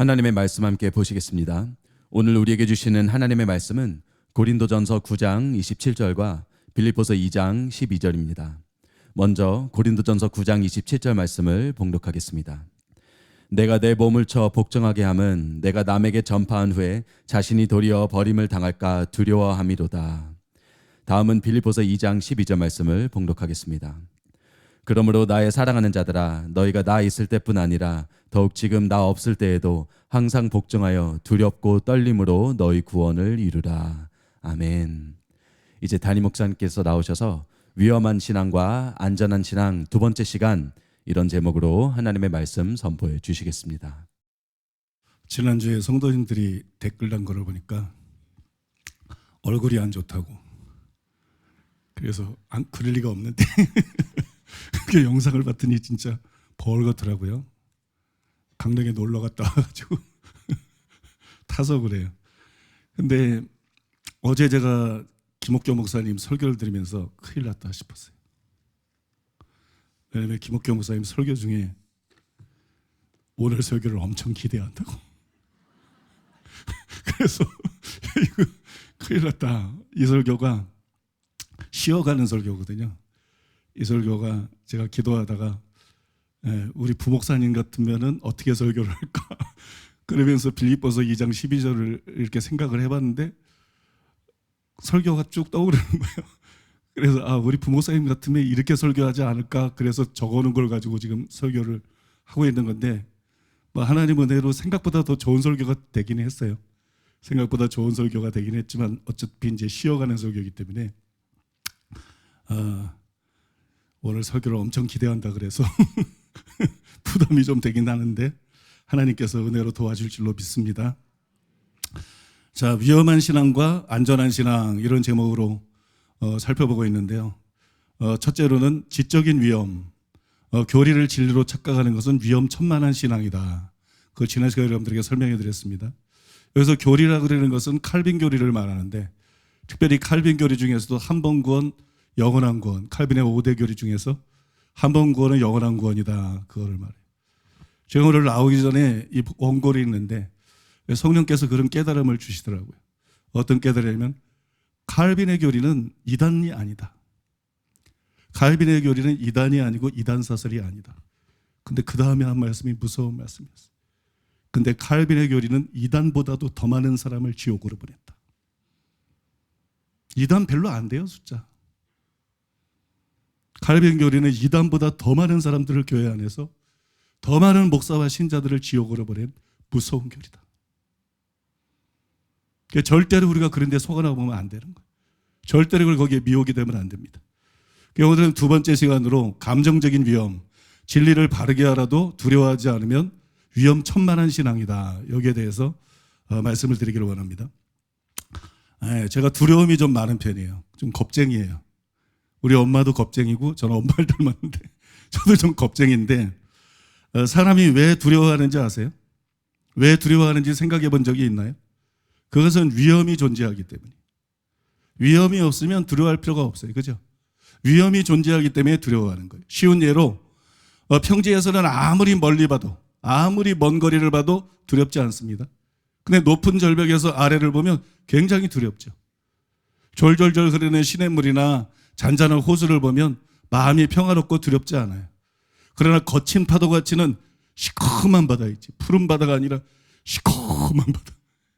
하나님의 말씀 함께 보시겠습니다. 오늘 우리에게 주시는 하나님의 말씀은 고린도전서 9장 27절과 빌립보서 2장 12절입니다. 먼저 고린도전서 9장 27절 말씀을 봉독하겠습니다. 내가 내 몸을 쳐 복종하게 함은 내가 남에게 전파한 후에 자신이 도리어 버림을 당할까 두려워함이로다. 다음은 빌립보서 2장 12절 말씀을 봉독하겠습니다. 그러므로 나의 사랑하는 자들아, 너희가 나 있을 때뿐 아니라 더욱 지금 나 없을 때에도 항상 복종하여 두렵고 떨림으로 너희 구원을 이루라. 아멘. 이제 담임 목사님께서 나오셔서 위험한 신앙과 안전한 신앙 두 번째 시간, 이런 제목으로 하나님의 말씀 선포해 주시겠습니다. 지난주에 성도님들이 댓글 단 거를 보니까 얼굴이 안 좋다고, 그래서 그럴 리가 없는데 그 영상을 봤더니 진짜 벌겋더라고요. 강릉에 놀러 갔다 와가지고 타서 그래요. 근데 어제 제가 김옥교 목사님 설교를 들으면서 큰일 났다 싶었어요. 왜냐하면 김옥교 목사님 설교 중에 오늘 설교를 엄청 기대한다고. 그래서 이거 큰일 났다. 이 설교가 쉬어가는 설교거든요. 이 설교가 제가 기도하다가 우리 부목사님 같으면은 어떻게 설교를 할까 그러면서 빌립보서 2장 12절을 이렇게 생각을 해봤는데 설교가 쭉 떠오르는 거예요. 그래서 우리 부목사님 같으면 이렇게 설교하지 않을까, 그래서 적어놓은 걸 가지고 지금 설교를 하고 있는 건데, 뭐 하나님 은혜로 생각보다 더 좋은 설교가 되긴 했어요. 생각보다 좋은 설교가 되긴 했지만 어차피 이제 쉬어가는 설교이기 때문에 오늘 설교를 엄청 기대한다 그래서 부담이 좀 되긴 하는데 하나님께서 은혜로 도와줄 줄로 믿습니다. 자, 위험한 신앙과 안전한 신앙, 이런 제목으로 살펴보고 있는데요. 첫째로는 지적인 위험, 교리를 진리로 착각하는 것은 위험천만한 신앙이다. 그걸 지난 시간에 여러분들에게 설명해 드렸습니다. 여기서 교리라 그러는 것은 칼빈 교리를 말하는데, 특별히 칼빈 교리 중에서도 한 번 구원, 영원한 구원, 칼빈의 5대 교리 중에서 한 번 구원은 영원한 구원이다, 그거를 말해요. 제가 오늘 나오기 전에 이 원고를 읽는데 성령께서 그런 깨달음을 주시더라고요. 어떤 깨달음이냐면 칼빈의 교리는 이단이 아니다. 칼빈의 교리는 이단이 아니고 이단 사설이 아니다. 근데 그 다음에 한 말씀이 무서운 말씀이었어요. 근데 칼빈의 교리는 이단보다도 더 많은 사람을 지옥으로 보냈다. 이단 별로 안 돼요, 숫자. 칼빈 교리는 이단보다 더 많은 사람들을 교회 안에서, 더 많은 목사와 신자들을 지옥으로 보낸 무서운 교리다. 그러니까 절대로 우리가 그런 데 속아나 보면 안 되는 거예요. 절대로 거기에 미혹이 되면 안 됩니다. 그러니까 오늘은 두 번째 시간으로 감정적인 위험, 진리를 바르게 알아도 두려워하지 않으면 위험천만한 신앙이다. 여기에 대해서 말씀을 드리기를 원합니다. 제가 두려움이 좀 많은 편이에요. 좀 겁쟁이에요. 우리 엄마도 겁쟁이고 저는 엄마를 닮았는데 저도 좀 겁쟁이인데, 사람이 왜 두려워하는지 아세요? 왜 두려워하는지 생각해 본 적이 있나요? 그것은 위험이 존재하기 때문에. 위험이 없으면 두려워할 필요가 없어요. 그죠? 위험이 존재하기 때문에 두려워하는 거예요. 쉬운 예로 평지에서는 아무리 멀리 봐도, 아무리 먼 거리를 봐도 두렵지 않습니다. 근데 높은 절벽에서 아래를 보면 굉장히 두렵죠. 졸졸졸 흐르는 시냇물이나 잔잔한 호수를 보면 마음이 평화롭고 두렵지 않아요. 그러나 거친 파도가 치는 시커먼 바다 있지, 푸른 바다가 아니라 시커먼 바다,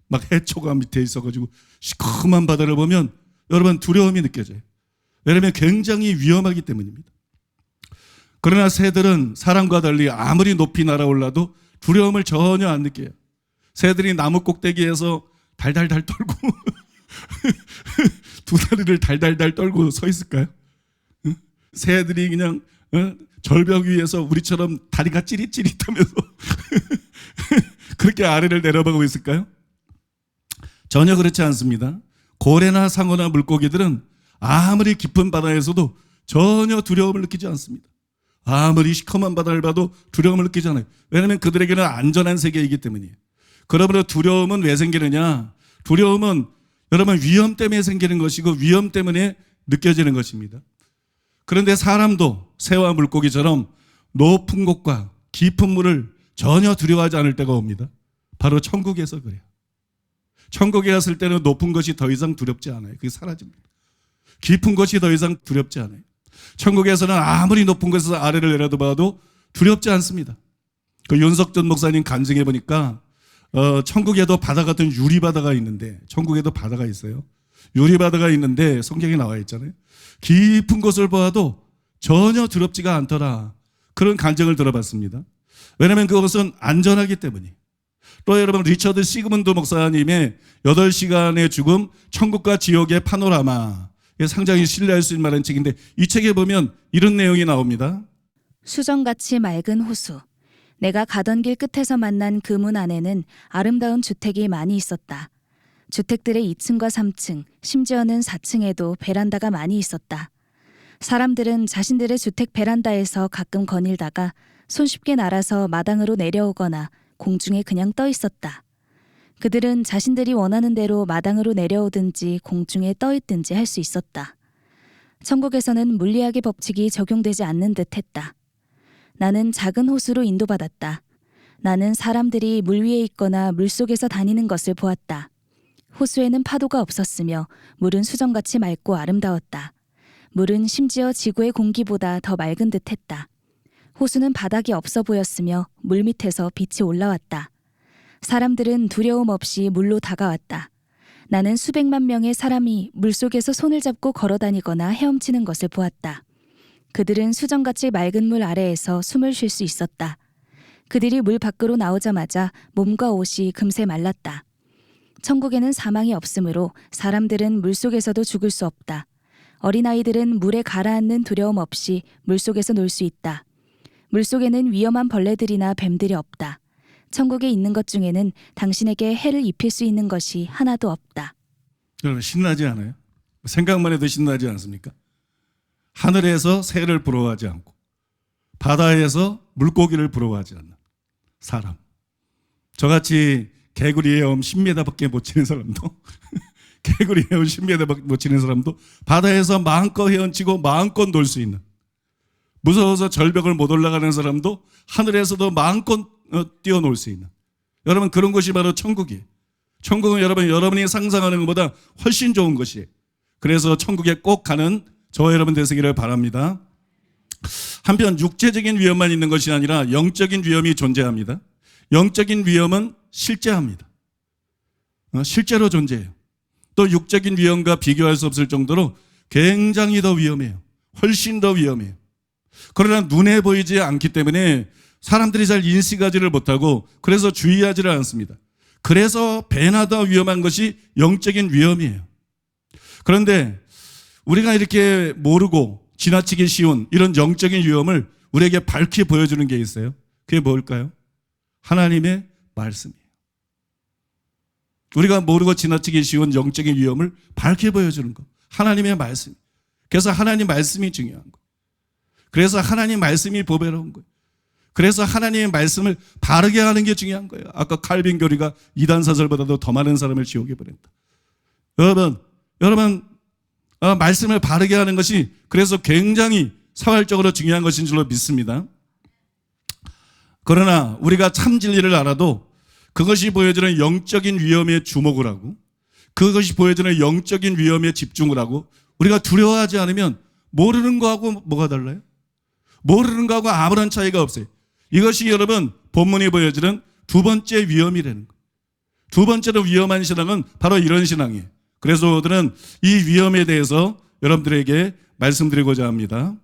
막 해초가 밑에 있어가지고 시커먼 바다를 보면 여러분 두려움이 느껴져요. 왜냐하면 굉장히 위험하기 때문입니다. 그러나 새들은 사람과 달리 아무리 높이 날아올라도 두려움을 전혀 안 느껴요. 새들이 나무 꼭대기에서 달달달 떨고 두 다리를 달달달 떨고 서 있을까요? 새들이 그냥 절벽 위에서 우리처럼 다리가 찌릿찌릿하면서 그렇게 아래를 내려보고 있을까요? 전혀 그렇지 않습니다. 고래나 상어나 물고기들은 아무리 깊은 바다에서도 전혀 두려움을 느끼지 않습니다. 아무리 시커먼 바다를 봐도 두려움을 느끼지 않아요. 왜냐하면 그들에게는 안전한 세계이기 때문이에요. 그러므로 두려움은 왜 생기느냐? 두려움은 여러분 위험 때문에 생기는 것이고 위험 때문에 느껴지는 것입니다. 그런데 사람도 새와 물고기처럼 높은 곳과 깊은 물을 전혀 두려워하지 않을 때가 옵니다. 바로 천국에서 그래요. 천국에 갔을 때는 높은 것이 더 이상 두렵지 않아요. 그게 사라집니다. 깊은 것이 더 이상 두렵지 않아요. 천국에서는 아무리 높은 곳에서 아래를 내려다봐도 두렵지 않습니다. 그 윤석전 목사님 간증해 보니까 천국에도 바다 같은 유리바다가 있는데, 천국에도 바다가 있어요. 유리바다가 있는데 성경에 나와 있잖아요. 깊은 곳을 보아도 전혀 두렵지가 않더라. 그런 간증을 들어봤습니다. 왜냐하면 그것은 안전하기 때문이에요. 또 여러분, 리처드 시그문드 목사님의 8시간의 죽음, 천국과 지옥의 파노라마, 상당히 신뢰할 수 있는 만한 책인데, 이 책에 보면 이런 내용이 나옵니다. 수정같이 맑은 호수. 내가 가던 길 끝에서 만난 그 문 안에는 아름다운 주택이 많이 있었다. 주택들의 2층과 3층, 심지어는 4층에도 베란다가 많이 있었다. 사람들은 자신들의 주택 베란다에서 가끔 거닐다가 손쉽게 날아서 마당으로 내려오거나 공중에 그냥 떠 있었다. 그들은 자신들이 원하는 대로 마당으로 내려오든지 공중에 떠 있든지 할 수 있었다. 천국에서는 물리학의 법칙이 적용되지 않는 듯 했다. 나는 작은 호수로 인도받았다. 나는 사람들이 물 위에 있거나 물 속에서 다니는 것을 보았다. 호수에는 파도가 없었으며 물은 수정같이 맑고 아름다웠다. 물은 심지어 지구의 공기보다 더 맑은 듯 했다. 호수는 바닥이 없어 보였으며 물 밑에서 빛이 올라왔다. 사람들은 두려움 없이 물로 다가왔다. 나는 수백만 명의 사람이 물속에서 손을 잡고 걸어다니거나 헤엄치는 것을 보았다. 그들은 수정같이 맑은 물 아래에서 숨을 쉴 수 있었다. 그들이 물 밖으로 나오자마자 몸과 옷이 금세 말랐다. 천국에는 사망이 없으므로 사람들은 물속에서도 죽을 수 없다. 어린아이들은 물에 가라앉는 두려움 없이 물속에서 놀 수 있다. 물속에는 위험한 벌레들이나 뱀들이 없다. 천국에 있는 것 중에는 당신에게 해를 입힐 수 있는 것이 하나도 없다. 여러분, 신나지 않아요? 생각만 해도 신나지 않습니까? 하늘에서 새를 부러워하지 않고 바다에서 물고기를 부러워하지 않는 사람. 저같이 개구리 헤엄 10m밖에 못 치는 사람도 개구리 헤엄 10m밖에 못 치는 사람도 바다에서 마음껏 헤엄치고 마음껏 놀 수 있는, 무서워서 절벽을 못 올라가는 사람도 하늘에서도 마음껏 뛰어놀 수 있는, 여러분, 그런 것이 바로 천국이에요. 천국은 여러분이 상상하는 것보다 훨씬 좋은 것이에요. 그래서 천국에 꼭 가는 저와 여러분 되시기를 바랍니다. 한편 육체적인 위험만 있는 것이 아니라 영적인 위험이 존재합니다. 영적인 위험은 실제합니다. 실제로 존재해요. 또 육적인 위험과 비교할 수 없을 정도로 굉장히 더 위험해요. 훨씬 더 위험해요. 그러나 눈에 보이지 않기 때문에 사람들이 잘 인식하지를 못하고, 그래서 주의하지를 않습니다. 그래서 배나 더 위험한 것이 영적인 위험이에요. 그런데 우리가 이렇게 모르고 지나치기 쉬운 이런 영적인 위험을 우리에게 밝히 보여주는 게 있어요. 그게 뭘까요? 하나님의 말씀이에요. 우리가 모르고 지나치기 쉬운 영적인 위험을 밝히 보여주는 것, 하나님의 말씀. 그래서 하나님 말씀이 중요한 거예요. 그래서 하나님 말씀이 보배로운 거예요. 그래서 하나님의 말씀을 바르게 하는 게 중요한 거예요. 아까 칼빈 교리가 이단 사설보다도 더 많은 사람을 지옥에 보낸다. 여러분, 말씀을 바르게 하는 것이 그래서 굉장히 사활적으로 중요한 것인 줄로 믿습니다. 그러나 우리가 참 진리를 알아도 그것이 보여주는 영적인 위험에 주목을 하고, 그것이 보여주는 영적인 위험에 집중을 하고, 우리가 두려워하지 않으면 모르는 거하고 뭐가 달라요? 모르는 거하고 아무런 차이가 없어요. 이것이 여러분 본문이 보여주는 두 번째 위험이라는 거예요. 두 번째로 위험한 신앙은 바로 이런 신앙이에요. 그래서 오늘은 이 위험에 대해서 여러분들에게 말씀드리고자 합니다.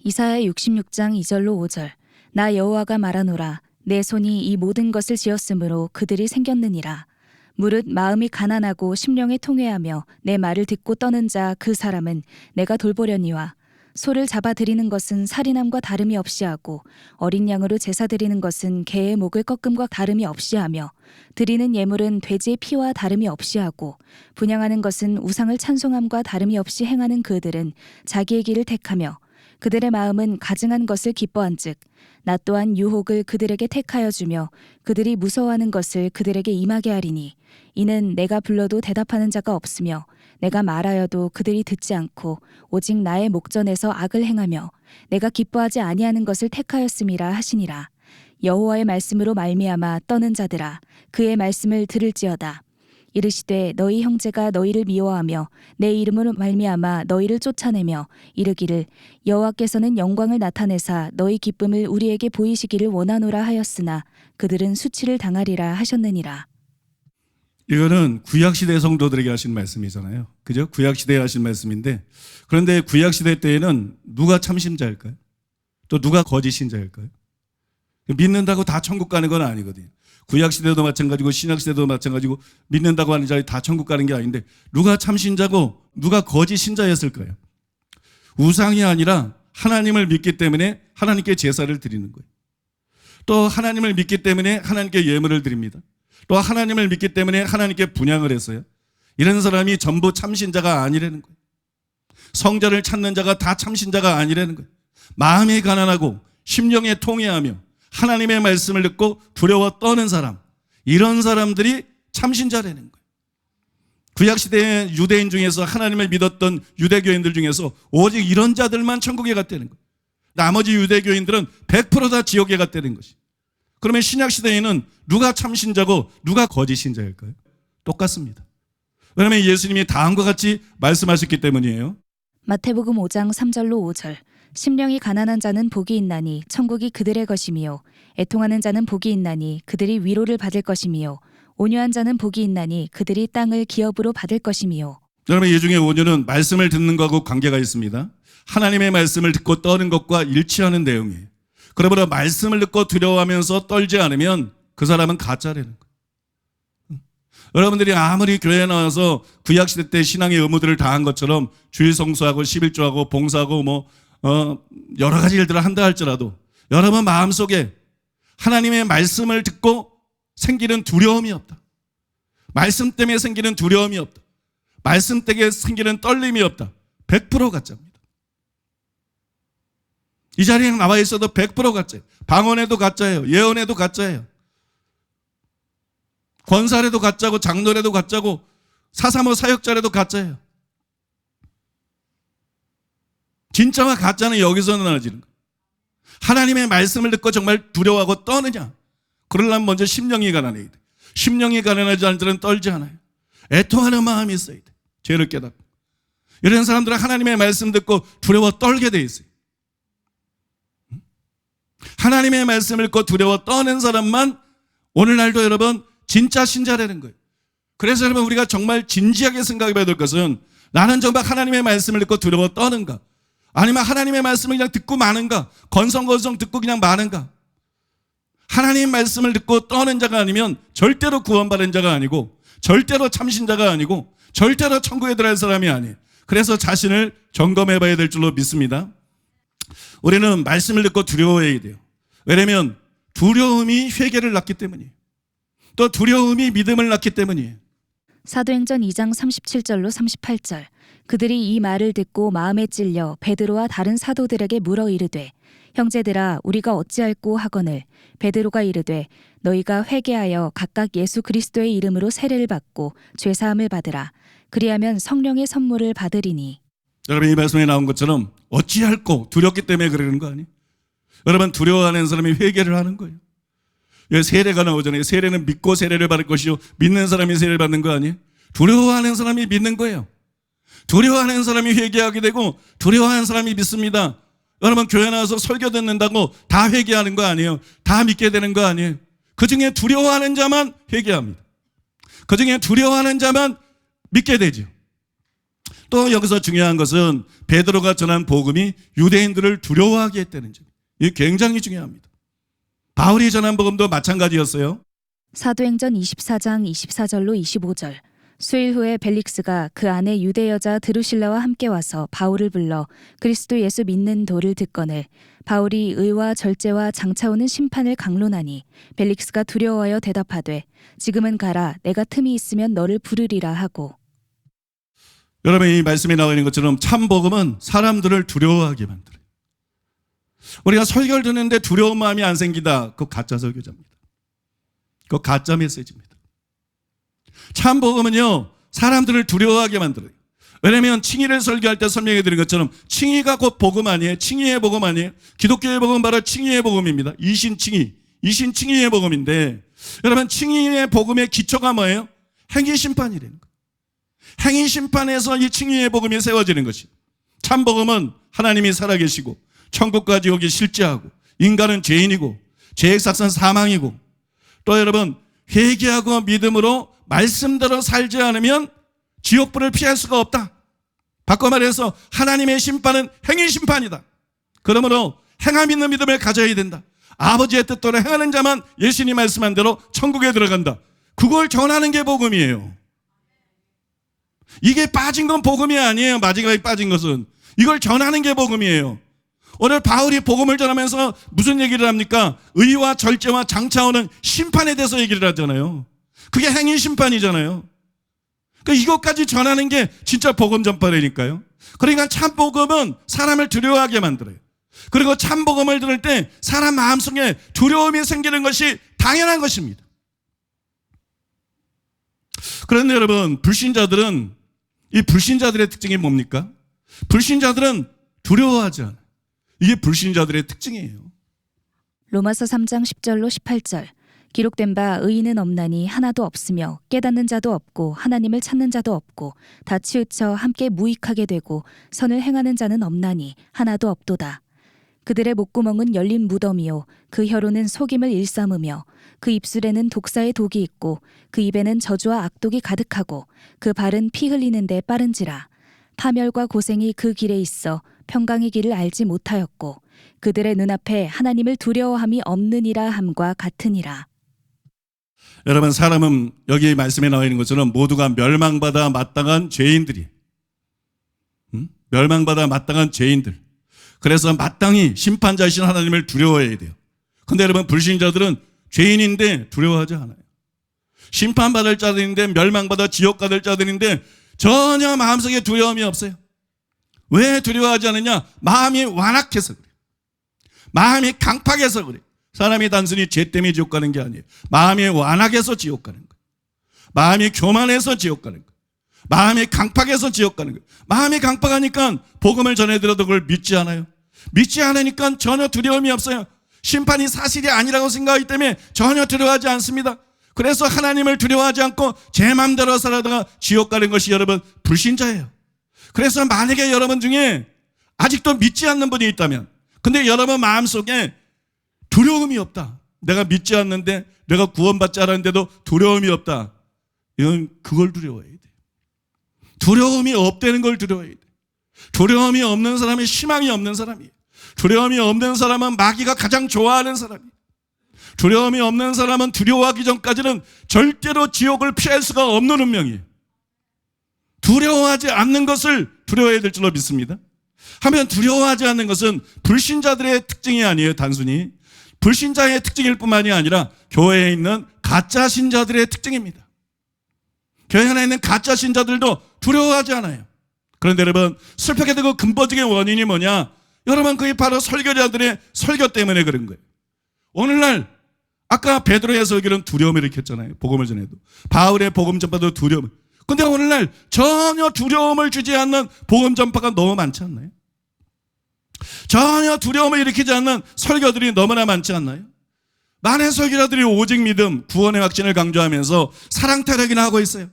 이사야 66장 2절로 5절. 나 여호와가 말하노라. 내 손이 이 모든 것을 지었으므로 그들이 생겼느니라. 무릇 마음이 가난하고 심령이 통회하며 내 말을 듣고 떠는 자 그 사람은 내가 돌보려니와, 소를 잡아 드리는 것은 살인함과 다름이 없이 하고 어린 양으로 제사 드리는 것은 개의 목을 꺾음과 다름이 없이 하며 드리는 예물은 돼지의 피와 다름이 없이 하고 분향하는 것은 우상을 찬송함과 다름이 없이 행하는 그들은 자기의 길을 택하며 그들의 마음은 가증한 것을 기뻐한즉 나 또한 유혹을 그들에게 택하여 주며 그들이 무서워하는 것을 그들에게 임하게 하리니, 이는 내가 불러도 대답하는 자가 없으며 내가 말하여도 그들이 듣지 않고 오직 나의 목전에서 악을 행하며 내가 기뻐하지 아니하는 것을 택하였음이라 하시니라. 여호와의 말씀으로 말미암아 떠는 자들아 그의 말씀을 들을지어다. 이르시되 너희 형제가 너희를 미워하며 내 이름으로 말미암아 너희를 쫓아내며 이르기를 여호와께서는 영광을 나타내사 너희 기쁨을 우리에게 보이시기를 원하노라 하였으나 그들은 수치를 당하리라 하셨느니라. 이거는 구약시대 성도들에게 하신 말씀이잖아요. 그죠? 구약시대에 하신 말씀인데, 그런데 구약시대 때에는 누가 참신자일까요? 또 누가 거짓 신자일까요? 믿는다고 다 천국 가는 건 아니거든요. 구약시대도 마찬가지고 신약시대도 마찬가지고 믿는다고 하는 자들이 다 천국 가는 게 아닌데, 누가 참신자고 누가 거짓 신자였을까요? 우상이 아니라 하나님을 믿기 때문에 하나님께 제사를 드리는 거예요. 또 하나님을 믿기 때문에 하나님께 예물을 드립니다. 또 하나님을 믿기 때문에 하나님께 분향을 했어요. 이런 사람이 전부 참신자가 아니라는 거예요. 성전을 찾는 자가 다 참신자가 아니라는 거예요. 마음이 가난하고 심령에 통회하며 하나님의 말씀을 듣고 두려워 떠는 사람, 이런 사람들이 참신자라는 거예요. 구약시대의 유대인 중에서 하나님을 믿었던 유대교인들 중에서 오직 이런 자들만 천국에 갔다는 거예요. 나머지 유대교인들은 100% 다 지옥에 갔다는 것이. 그러면 신약시대에는 누가 참신자고 누가 거짓 신자일까요? 똑같습니다. 왜냐하면 예수님이 다음과 같이 말씀하셨기 때문이에요. 마태복음 5장 3절로 5절. 심령이 가난한 자는 복이 있나니 천국이 그들의 것이미요. 애통하는 자는 복이 있나니 그들이 위로를 받을 것이미요. 온유한 자는 복이 있나니 그들이 땅을 기업으로 받을 것이미요. 여러분, 이 중에 온유는 말씀을 듣는 것하고 관계가 있습니다. 하나님의 말씀을 듣고 떠는 것과 일치하는 내용이에요. 그러므로 말씀을 듣고 두려워하면서 떨지 않으면 그 사람은 가짜라는 거예요. 여러분들이 아무리 교회에 나와서 구약시대 때 신앙의 의무들을 다한 것처럼 주일 성수하고 11조하고 봉사하고 여러 가지 일들을 한다 할지라도 여러분 마음속에 하나님의 말씀을 듣고 생기는 두려움이 없다. 말씀 때문에 생기는 두려움이 없다. 말씀 때문에 생기는 떨림이 없다. 100% 가짜입니다. 이 자리에 나와 있어도 100% 가짜예요. 방언에도 가짜예요. 예언에도 가짜예요. 권사래도 가짜고 장로래도 가짜고 사사모 사역자래도 가짜예요. 진짜와 가짜는 여기서 나눠지는 거예요. 하나님의 말씀을 듣고 정말 두려워하고 떠느냐? 그러려면 먼저 심령이 가난해야 돼. 심령이 가난하지 않은 자는 떨지 않아요. 애통하는 마음이 있어야 돼. 죄를 깨닫고. 이런 사람들은 하나님의 말씀 듣고 두려워 떨게 돼 있어요. 하나님의 말씀을 듣고 두려워 떠는 사람만 오늘날도 여러분 진짜 신자라는 거예요. 그래서 여러분 우리가 정말 진지하게 생각해 봐야 될 것은 나는 정말 하나님의 말씀을 듣고 두려워 떠는가? 아니면 하나님의 말씀을 그냥 듣고 마는가? 건성건성 듣고 그냥 마는가? 하나님의 말씀을 듣고 떠는 자가 아니면 절대로 구원받은 자가 아니고 절대로 참신자가 아니고 절대로 천국에 들어갈 사람이 아니에요. 그래서 자신을 점검해 봐야 될 줄로 믿습니다. 우리는 말씀을 듣고 두려워해야 돼요. 왜냐하면 두려움이 회개를 낳기 때문이에요. 또 두려움이 믿음을 낳기 때문이에요. 사도행전 2장 37절로 38절. 그들이 이 말을 듣고 마음에 찔려 베드로와 다른 사도들에게 물어 이르되 형제들아 우리가 어찌할꼬 하거늘 베드로가 이르되 너희가 회개하여 각각 예수 그리스도의 이름으로 세례를 받고 죄사함을 받으라. 그리하면 성령의 선물을 받으리니. 여러분 이 말씀에 나온 것처럼 어찌할꼬 두렵기 때문에 그러는 거 아니에요? 여러분 두려워하는 사람이 회개를 하는 거예요. 여기 세례가 나오잖아요. 세례는 믿고 세례를 받을 것이요 믿는 사람이 세례를 받는 거 아니에요? 두려워하는 사람이 믿는 거예요. 두려워하는 사람이 회개하게 되고 두려워하는 사람이 믿습니다. 여러분 교회 나와서 설교 듣는다고 다 회개하는 거 아니에요. 다 믿게 되는 거 아니에요. 그중에 두려워하는 자만 회개합니다. 그중에 두려워하는 자만 믿게 되죠. 또 여기서 중요한 것은 베드로가 전한 복음이 유대인들을 두려워하게 했다는 점. 이게 굉장히 중요합니다. 바울이 전한 복음도 마찬가지였어요. 사도행전 24장 24절로 25절. 수일 후에 벨릭스가 그 안에 유대 여자 드루실라와 함께 와서 바울을 불러 그리스도 예수 믿는 도를 듣거늘 바울이 의와 절제와 장차 오는 심판을 강론하니 벨릭스가 두려워하여 대답하되 지금은 가라 내가 틈이 있으면 너를 부르리라 하고. 여러분 이 말씀에 나와 있는 것처럼 참 복음은 사람들을 두려워하게 만들어요. 우리가 설교를 듣는데 두려운 마음이 안 생기다. 그거 가짜 설교자입니다. 그거 가짜 메시지입니다. 참 복음은요 사람들을 두려워하게 만들어요. 왜냐하면 칭의를 설교할 때 설명해 드린 것처럼 칭의가 곧 복음 아니에요. 칭의의 복음 아니에요. 기독교의 복음 바로 칭의의 복음입니다. 이신칭의, 이신 칭의의 복음인데, 여러분 칭의의 복음의 기초가 뭐예요? 행위 심판이라는 거예요. 행위 심판에서 이 칭의의 복음이 세워지는 것이, 참 복음은 하나님이 살아계시고 천국과 지옥이 실제하고 인간은 죄인이고 죄의 삭선 사망이고, 또 여러분 회개하고 믿음으로 말씀대로 살지 않으면 지옥불을 피할 수가 없다. 바꿔 말해서 하나님의 심판은 행위 심판이다. 그러므로 행함 있는 믿음을 가져야 된다. 아버지의 뜻대로 행하는 자만 예수님이 말씀한 대로 천국에 들어간다. 그걸 전하는 게 복음이에요. 이게 빠진 건 복음이 아니에요. 마지막에 빠진 것은. 이걸 전하는 게 복음이에요. 오늘 바울이 복음을 전하면서 무슨 얘기를 합니까? 의와 절제와 장차오는 심판에 대해서 얘기를 하잖아요. 그게 행위 심판이잖아요. 그러니까 이것까지 전하는 게 진짜 복음 전파라니까요. 그러니까 참 복음은 사람을 두려워하게 만들어요. 그리고 참 복음을 들을 때 사람 마음속에 두려움이 생기는 것이 당연한 것입니다. 그런데 여러분, 불신자들은, 이 불신자들의 특징이 뭡니까? 불신자들은 두려워하지 않아요. 이게 불신자들의 특징이에요. 로마서 3장 10절로 18절. 기록된 바 의인은 없나니 하나도 없으며 깨닫는 자도 없고 하나님을 찾는 자도 없고 다 치우쳐 함께 무익하게 되고 선을 행하는 자는 없나니 하나도 없도다. 그들의 목구멍은 열린 무덤이요 그 혀로는 속임을 일삼으며 그 입술에는 독사의 독이 있고 그 입에는 저주와 악독이 가득하고 그 발은 피 흘리는데 빠른지라. 파멸과 고생이 그 길에 있어 평강의 길을 알지 못하였고 그들의 눈앞에 하나님을 두려워함이 없느니라 함과 같으니라. 여러분, 사람은 여기 말씀에 나와 있는 것처럼 모두가 멸망받아 마땅한 죄인들이, 멸망받아 마땅한 죄인들. 그래서 마땅히 심판자이신 하나님을 두려워해야 돼요. 근데 여러분, 불신자들은 죄인인데 두려워하지 않아요. 심판받을 자들인데, 멸망받아 지옥 가될 자들인데 전혀 마음속에 두려움이 없어요. 왜 두려워하지 않느냐? 마음이 완악해서 그래요. 마음이 강팍해서 그래요. 사람이 단순히 죄 때문에 지옥 가는 게 아니에요. 마음이 완악해서 지옥 가는 거예요. 마음이 교만해서 지옥 가는 거예요. 마음이 강팍해서 지옥 가는 거예요. 마음이 강팍하니까 복음을 전해드려도 그걸 믿지 않아요. 믿지 않으니까 전혀 두려움이 없어요. 심판이 사실이 아니라고 생각하기 때문에 전혀 두려워하지 않습니다. 그래서 하나님을 두려워하지 않고 제 마음대로 살아다가 지옥 가는 것이 여러분 불신자예요. 그래서 만약에 여러분 중에 아직도 믿지 않는 분이 있다면, 근데 여러분 마음속에 두려움이 없다. 내가 믿지 않는데, 내가 구원받지 않았는데도 두려움이 없다. 이건 그걸 두려워해야 돼. 두려움이 없다는 걸 두려워해야 돼. 두려움이 없는 사람이 희망이 없는 사람이에요. 두려움이 없는 사람은 마귀가 가장 좋아하는 사람이에요. 두려움이 없는 사람은 두려워하기 전까지는 절대로 지옥을 피할 수가 없는 운명이에요. 두려워하지 않는 것을 두려워해야 될 줄로 믿습니다. 하면 두려워하지 않는 것은 불신자들의 특징이 아니에요. 단순히 불신자의 특징일 뿐만이 아니라 교회에 있는 가짜 신자들의 특징입니다. 교회 안에 있는 가짜 신자들도 두려워하지 않아요. 그런데 여러분, 슬프게 되고 근본적인 원인이 뭐냐? 여러분, 그게 바로 설교자들의 설교 때문에 그런 거예요. 오늘날 아까 베드로의 설교는 두려움을 일으켰잖아요. 복음을 전해도. 바울의 복음 전파도 두려움. 근데 오늘날 전혀 두려움을 주지 않는 복음 전파가 너무 많지 않나요? 전혀 두려움을 일으키지 않는 설교들이 너무나 많지 않나요? 많은 설교자들이 오직 믿음, 구원의 확신을 강조하면서 사랑 타령이나 하고 있어요.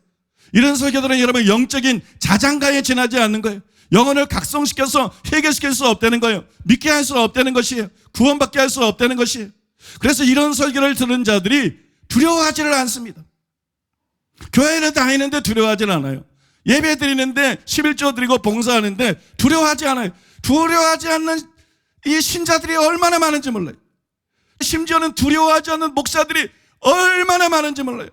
이런 설교들은 여러분 영적인 자장가에 지나지 않는 거예요. 영혼을 각성시켜서 회개시킬 수 없다는 거예요. 믿게 할 수 없다는 것이에요. 구원받게 할 수 없다는 것이에요. 그래서 이런 설교를 들은 자들이 두려워하지를 않습니다. 교회를 다니는데 두려워하지는 않아요. 예배 드리는데 11조 드리고 봉사하는데 두려워하지 않아요. 두려워하지 않는 이 신자들이 얼마나 많은지 몰라요. 심지어는 두려워하지 않는 목사들이 얼마나 많은지 몰라요.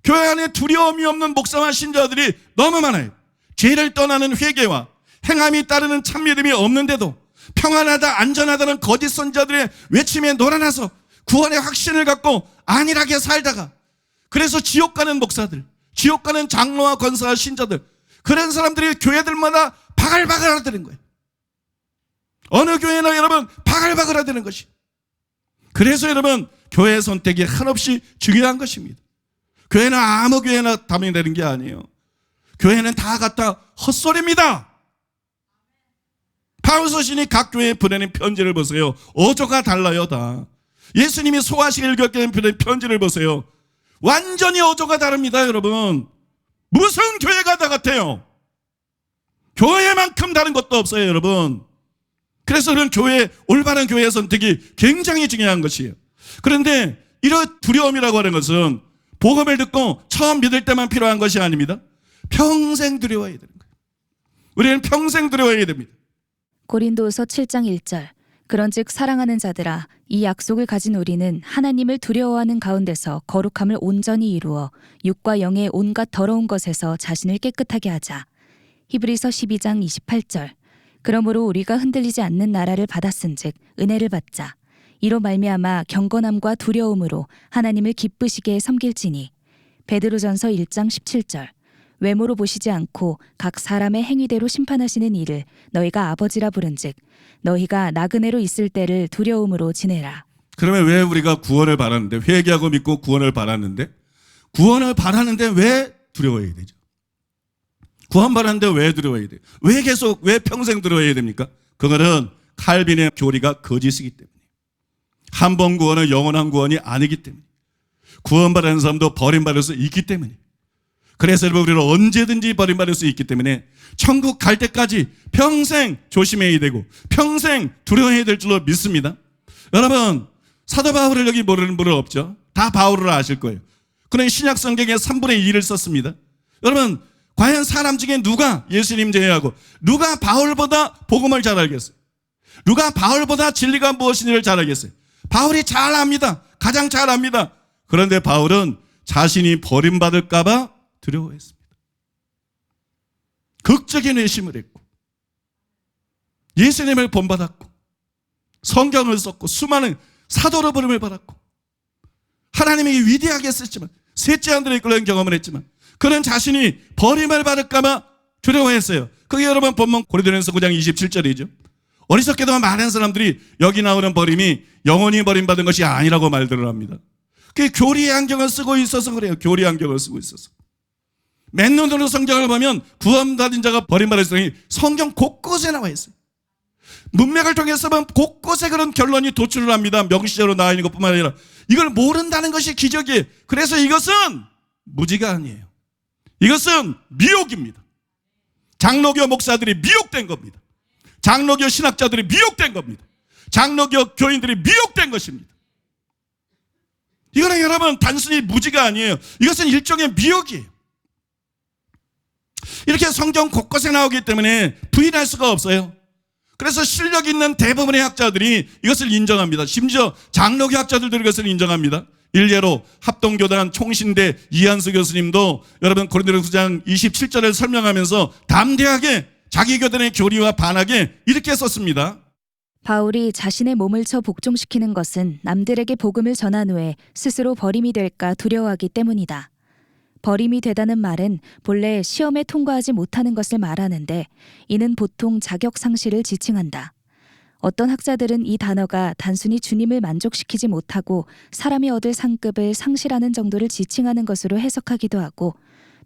교회 안에 두려움이 없는 목사와 신자들이 너무 많아요. 죄를 떠나는 회개와 행함이 따르는 참믿음이 없는데도 평안하다 안전하다는 거짓 선자들의 외침에 놀아나서 구원의 확신을 갖고 안일하게 살다가, 그래서 지옥 가는 목사들, 지옥 가는 장로와 권사와 신자들, 그런 사람들이 교회들마다 바글바글 하다는 거예요. 어느 교회나 여러분 바글바글 하다는 것이. 그래서 여러분 교회 선택이 한없이 중요한 것입니다. 교회는 아무 교회나 담이 되는 게 아니에요. 교회는 다 갖다 헛소리입니다. 바울 서신이 각 교회에 보내는 편지를 보세요. 어조가 달라요. 다. 예수님이 소화시키를 겪게 된 편지를 보세요. 완전히 어조가 다릅니다, 여러분. 무슨 교회가 다 같아요? 교회만큼 다른 것도 없어요, 여러분. 그래서 그런 교회, 올바른 교회 선택이 굉장히 중요한 것이에요. 그런데 이런 두려움이라고 하는 것은 복음을 듣고 처음 믿을 때만 필요한 것이 아닙니다. 평생 두려워해야 되는 거예요. 우리는 평생 두려워해야 됩니다. 고린도후서 7장 1절. 그런즉 사랑하는 자들아, 이 약속을 가진 우리는 하나님을 두려워하는 가운데서 거룩함을 온전히 이루어 육과 영의 온갖 더러운 것에서 자신을 깨끗하게 하자. 히브리서 12장 28절. 그러므로 우리가 흔들리지 않는 나라를 받았은즉 은혜를 받자. 이로 말미암아 경건함과 두려움으로 하나님을 기쁘시게 섬길지니. 베드로전서 1장 17절. 외모로 보시지 않고 각 사람의 행위대로 심판하시는 이를 너희가 아버지라 부른즉 너희가 나그네로 있을 때를 두려움으로 지내라. 그러면 왜 우리가 구원을 바라는데, 회개하고 믿고 구원을 바라는데 왜 두려워해야 되죠? 구원 바라는데 왜 두려워해야 돼요? 왜 평생 두려워해야 됩니까? 그거는 칼빈의 교리가 거짓이기 때문에, 한 번 구원은 영원한 구원이 아니기 때문에, 구원받은 사람도 버림받을 수 있기 때문에, 그래서 여러분 우리는 언제든지 버림받을 수 있기 때문에 천국 갈 때까지 평생 조심해야 되고 평생 두려워해야 될 줄로 믿습니다. 여러분, 사도 바울을 여기 모르는 분은 없죠. 다 바울을 아실 거예요. 그는 신약 성경의 3분의 2를 썼습니다. 여러분, 과연 사람 중에 누가, 예수님 제외하고 누가 바울보다 복음을 잘 알겠어요? 누가 바울보다 진리가 무엇인지를 잘 알겠어요? 바울이 잘 압니다. 가장 잘 압니다. 그런데 바울은 자신이 버림받을까 봐 두려워했습니다. 극적인 회심을 했고 예수님을 본받았고 성경을 썼고 수많은 사도로 부름을 받았고 하나님이 위대하게 쓰지만 셋째 아들의 그런 경험을 했지만 그는 자신이 버림을 받을까 봐 두려워했어요. 그게 여러분 본문 고린도전서 9장 27절이죠. 어리석게도 많은 사람들이 여기 나오는 버림이 영원히 버림받은 것이 아니라고 말들을 합니다. 그게 교리의 안경을 쓰고 있어서 그래요. 교리의 안경을 쓰고 있어서. 맨눈으로 성경을 보면 구원받은 자가 버림받을 성경이 성경 곳곳에 나와 있어요. 문맥을 통해서 보면 곳곳에 그런 결론이 도출을 합니다. 명시적으로 나와 있는 것뿐만 아니라 이걸 모른다는 것이 기적이에요. 그래서 이것은 무지가 아니에요. 이것은 미혹입니다. 장로교 목사들이 미혹된 겁니다. 장로교 신학자들이 미혹된 겁니다. 장로교 교인들이 미혹된 것입니다. 이거는 여러분 단순히 무지가 아니에요. 이것은 일종의 미혹이에요. 이렇게 성경 곳곳에 나오기 때문에 부인할 수가 없어요. 그래서 실력 있는 대부분의 학자들이 이것을 인정합니다. 심지어 장로교 학자들도 이것을 인정합니다. 일례로 합동교단 총신대 이한수 교수님도 여러분 고린도전서 9장 27절을 설명하면서 담대하게 자기 교단의 교리와 반하게 이렇게 썼습니다. 바울이 자신의 몸을 쳐 복종시키는 것은 남들에게 복음을 전한 후에 스스로 버림이 될까 두려워하기 때문이다. 버림이 되다는 말은 본래 시험에 통과하지 못하는 것을 말하는데 이는 보통 자격 상실을 지칭한다. 어떤 학자들은 이 단어가 단순히 주님을 만족시키지 못하고 사람이 얻을 상급을 상실하는 정도를 지칭하는 것으로 해석하기도 하고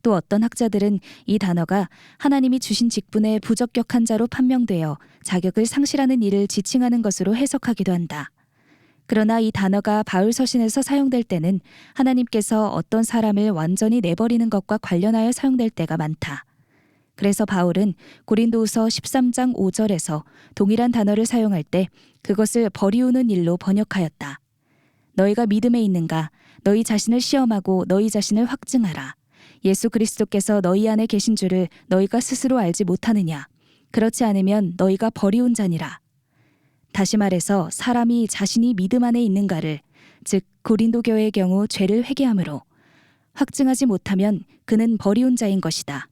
또 어떤 학자들은 이 단어가 하나님이 주신 직분에 부적격한 자로 판명되어 자격을 상실하는 일을 지칭하는 것으로 해석하기도 한다. 그러나 이 단어가 바울 서신에서 사용될 때는 하나님께서 어떤 사람을 완전히 내버리는 것과 관련하여 사용될 때가 많다. 그래서 바울은 고린도후서 13장 5절에서 동일한 단어를 사용할 때 그것을 버리우는 일로 번역하였다. 너희가 믿음에 있는가? 너희 자신을 시험하고 너희 자신을 확증하라. 예수 그리스도께서 너희 안에 계신 줄을 너희가 스스로 알지 못하느냐? 그렇지 않으면 너희가 버리운 자니라. 다시 말해서 사람이 자신이 믿음 안에 있는가를, 즉 고린도 교회의 경우 죄를 회개함으로 확증하지 못하면 그는 버리운 자인 것이다.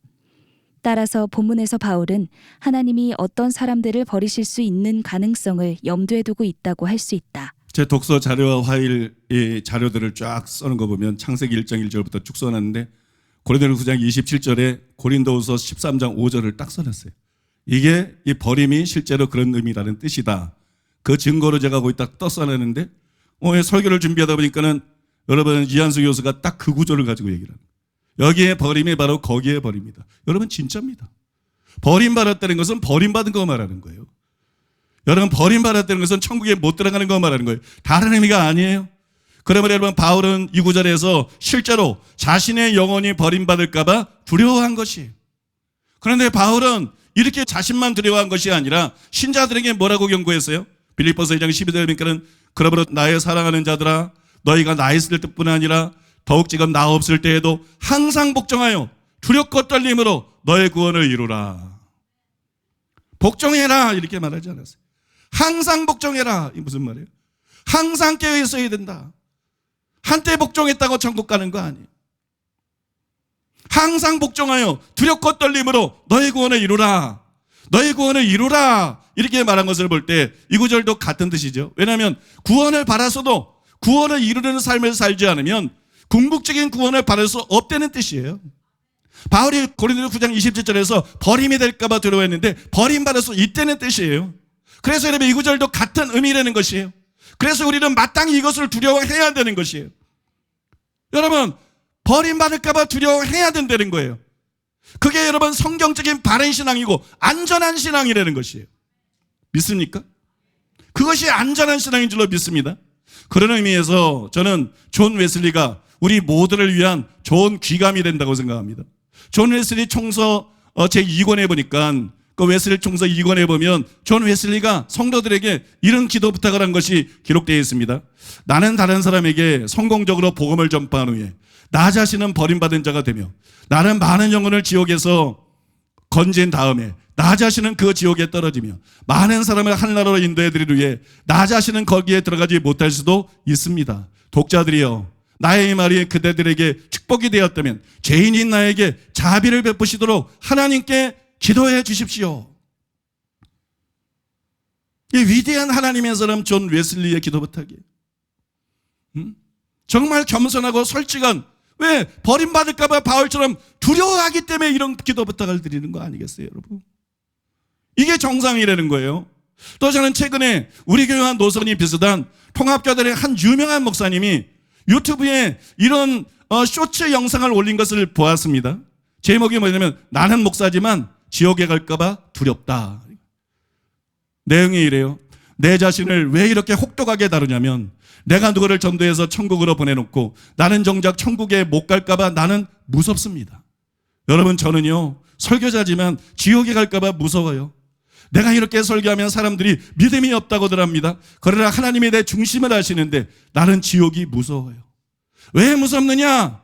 따라서 본문에서 바울은 하나님이 어떤 사람들을 버리실 수 있는 가능성을 염두에 두고 있다고 할 수 있다. 제 독서 자료와 화일의 자료들을 쫙 써는 거 보면 창세기 1장 1절부터 쭉 써놨는데 고린도전서 9장 27절에 고린도후서 13장 5절을 딱 써놨어요. 이게 이 버림이 실제로 그런 의미라는 뜻이다. 그 증거로 제가 거기 딱 써놨는데 설교를 준비하다 보니까는 여러분 이한수 교수가 딱 그 구조를 가지고 얘기를 합니다. 여기에 버림이 바로 거기에 버립니다. 여러분 진짜입니다. 버림받았다는 것은 버림받은 거 말하는 거예요. 여러분, 버림받았다는 것은 천국에 못 들어가는 거 말하는 거예요. 다른 의미가 아니에요. 그러면 여러분, 바울은 이 구절에서 실제로 자신의 영혼이 버림받을까봐 두려워한 것이에요. 그런데 바울은 이렇게 자신만 두려워한 것이 아니라 신자들에게 뭐라고 경고했어요? 빌립보서 2장 12절에 보니까는 그러므로 나의 사랑하는 자들아, 너희가 나 있을 때뿐 아니라 더욱 지금 나 없을 때에도 항상 복종하여 두렵고 떨림으로 너의 구원을 이루라. 복종해라 이렇게 말하지 않았어요. 항상 복종해라. 이 무슨 말이에요? 항상 깨어 있어야 된다. 한때 복종했다고 천국 가는 거 아니에요. 항상 복종하여 두렵고 떨림으로 너의 구원을 이루라. 너의 구원을 이루라. 이렇게 말한 것을 볼 때 이 구절도 같은 뜻이죠. 왜냐하면 구원을 받았어도 구원을 이루는 삶을 살지 않으면 궁극적인 구원을 받을 수 없다는 뜻이에요. 바울이 고린도서 9장 27절에서 버림이 될까 봐 두려워했는데 버림받을 수 있다는 뜻이에요. 그래서 여러분, 이 구절도 같은 의미라는 것이에요. 그래서 우리는 마땅히 이것을 두려워해야 되는 것이에요. 여러분, 버림받을까 봐 두려워해야 된다는 거예요. 그게 여러분 성경적인 바른 신앙이고 안전한 신앙이라는 것이에요. 믿습니까? 그것이 안전한 신앙인 줄로 믿습니다. 그런 의미에서 저는 존 웨슬리가 우리 모두를 위한 좋은 귀감이 된다고 생각합니다. 존 웨슬리 총서 제2권에 보니까 그 웨슬리 총서 2권에 보면 존 웨슬리가 성도들에게 이런 기도 부탁을 한 것이 기록되어 있습니다. 나는 다른 사람에게 성공적으로 복음을 전파한 후에 나 자신은 버림받은 자가 되며 나는 많은 영혼을 지옥에서 건진 다음에 나 자신은 그 지옥에 떨어지며 많은 사람을 하늘나라로 인도해드리기 위해 나 자신은 거기에 들어가지 못할 수도 있습니다. 독자들이여, 나의 이 말이 그대들에게 축복이 되었다면 죄인인 나에게 자비를 베푸시도록 하나님께 기도해 주십시오. 이 위대한 하나님의 사람 존 웨슬리의 기도 부탁이에요. 정말 겸손하고 솔직한, 왜 버림받을까 봐 바울처럼 두려워하기 때문에 이런 기도 부탁을 드리는 거 아니겠어요, 여러분? 이게 정상이라는 거예요. 또 저는 최근에 우리 교회와 노선이 비슷한 통합교단의 한 유명한 목사님이 유튜브에 이런 쇼츠 영상을 올린 것을 보았습니다. 제목이 뭐냐면 나는 목사지만 지옥에 갈까 봐 두렵다. 내용이 이래요. 내 자신을 왜 이렇게 혹독하게 다루냐면 내가 누구를 전도해서 천국으로 보내놓고 나는 정작 천국에 못 갈까 봐 나는 무섭습니다. 여러분, 저는요 설교자지만 지옥에 갈까 봐 무서워요. 내가 이렇게 설교하면 사람들이 믿음이 없다고들 합니다. 그러나 하나님이 내 중심을 아시는데 나는 지옥이 무서워요. 왜 무섭느냐?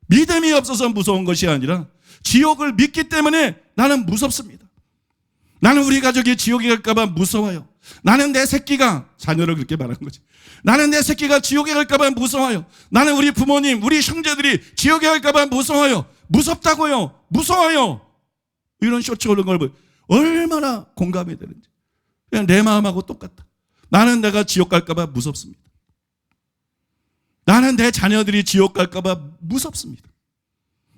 믿음이 없어서 무서운 것이 아니라 지옥을 믿기 때문에 나는 무섭습니다. 나는 우리 가족이 지옥에 갈까 봐 무서워요. 나는 내 새끼가, 자녀를 그렇게 말하는 거지. 나는 내 새끼가 지옥에 갈까 봐 무서워요. 나는 우리 부모님, 우리 형제들이 지옥에 갈까 봐 무서워요. 무섭다고요. 무서워요. 이런 쇼츠 올린 걸 보면 얼마나 공감이 되는지. 그냥 내 마음하고 똑같다. 나는 내가 지옥 갈까 봐 무섭습니다. 나는 내 자녀들이 지옥 갈까 봐 무섭습니다.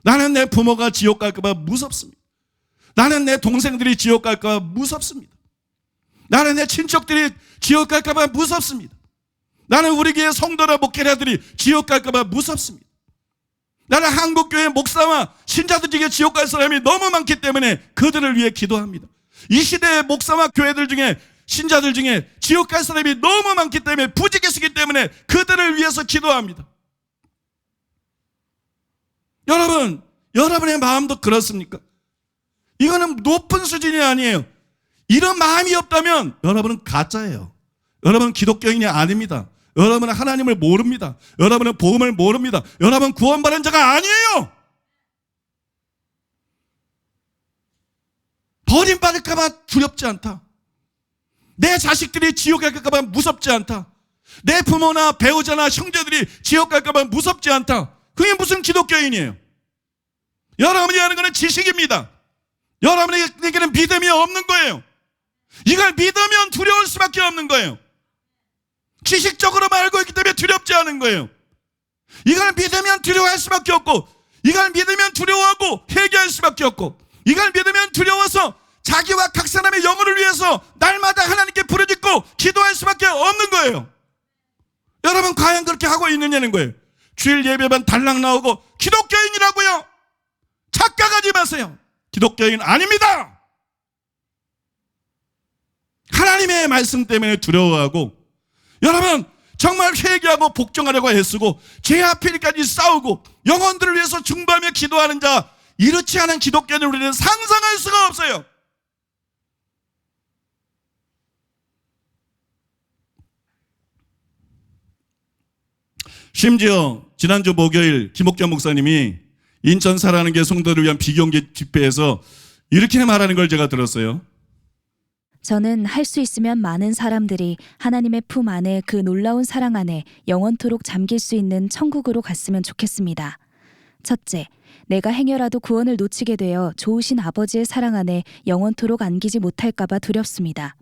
나는 내 부모가 지옥 갈까 봐 무섭습니다. 나는 내 동생들이 지옥 갈까 봐 무섭습니다. 나는 내 친척들이 지옥 갈까 봐 무섭습니다. 나는 우리 교회 성도나 목회자들이 지옥 갈까 봐 무섭습니다. 나는 한국교회 목사와 신자들 중에 지옥 갈 사람이 너무 많기 때문에 그들을 위해 기도합니다. 이 시대의 목사와 교회들 중에 신자들 중에 지옥 갈 사람이 너무 많기 때문에 부지기수기 때문에 그들을 위해서 기도합니다. 여러분, 여러분의 마음도 그렇습니까? 이거는 높은 수준이 아니에요. 이런 마음이 없다면 여러분은 가짜예요. 여러분은 기독교인이 아닙니다. 여러분은 하나님을 모릅니다. 여러분은 복음을 모릅니다. 여러분 구원받은 자가 아니에요. 버림받을까 봐 두렵지 않다. 내 자식들이 지옥 갈까 봐 무섭지 않다. 내 부모나 배우자나 형제들이 지옥 갈까 봐 무섭지 않다. 그게 무슨 기독교인이에요? 여러분이 하는 것은 지식입니다. 여러분에게는 믿음이 없는 거예요. 이걸 믿으면 두려울 수밖에 없는 거예요. 지식적으로만 알고 있기 때문에 두렵지 않은 거예요. 이걸 믿으면 두려워할 수밖에 없고, 이걸 믿으면 두려워하고 회개할 수밖에 없고, 이걸 믿으면 두려워서 자기와 각 사람의 영혼을 위해서 날마다 하나님께 부르짖고 기도할 수밖에 없는 거예요. 여러분 과연 그렇게 하고 있느냐는 거예요. 주일 예배만 달랑 나오고 기독교인이라고요? 착각하지 마세요. 기독교인 아닙니다. 하나님의 말씀 때문에 두려워하고, 여러분 정말 회개하고 복종하려고 애쓰고 죄 앞에까지 싸우고 영혼들을 위해서 중보하며 기도하는 자, 이렇지 않은 기독교인을 우리는 상상할 수가 없어요. 심지어 지난주 목요일 김옥경 목사님이 인천 사랑하는 게 성도를 위한 비경제 집회에서 이렇게 말하는 걸 제가 들었어요. 저는 할 수 있으면 많은 사람들이 하나님의 품 안에 그 놀라운 사랑 안에 영원토록 잠길 수 있는 천국으로 갔으면 좋겠습니다. 첫째, 내가 행여라도 구원을 놓치게 되어 좋으신 아버지의 사랑 안에 영원토록 안기지 못할까봐 두렵습니다.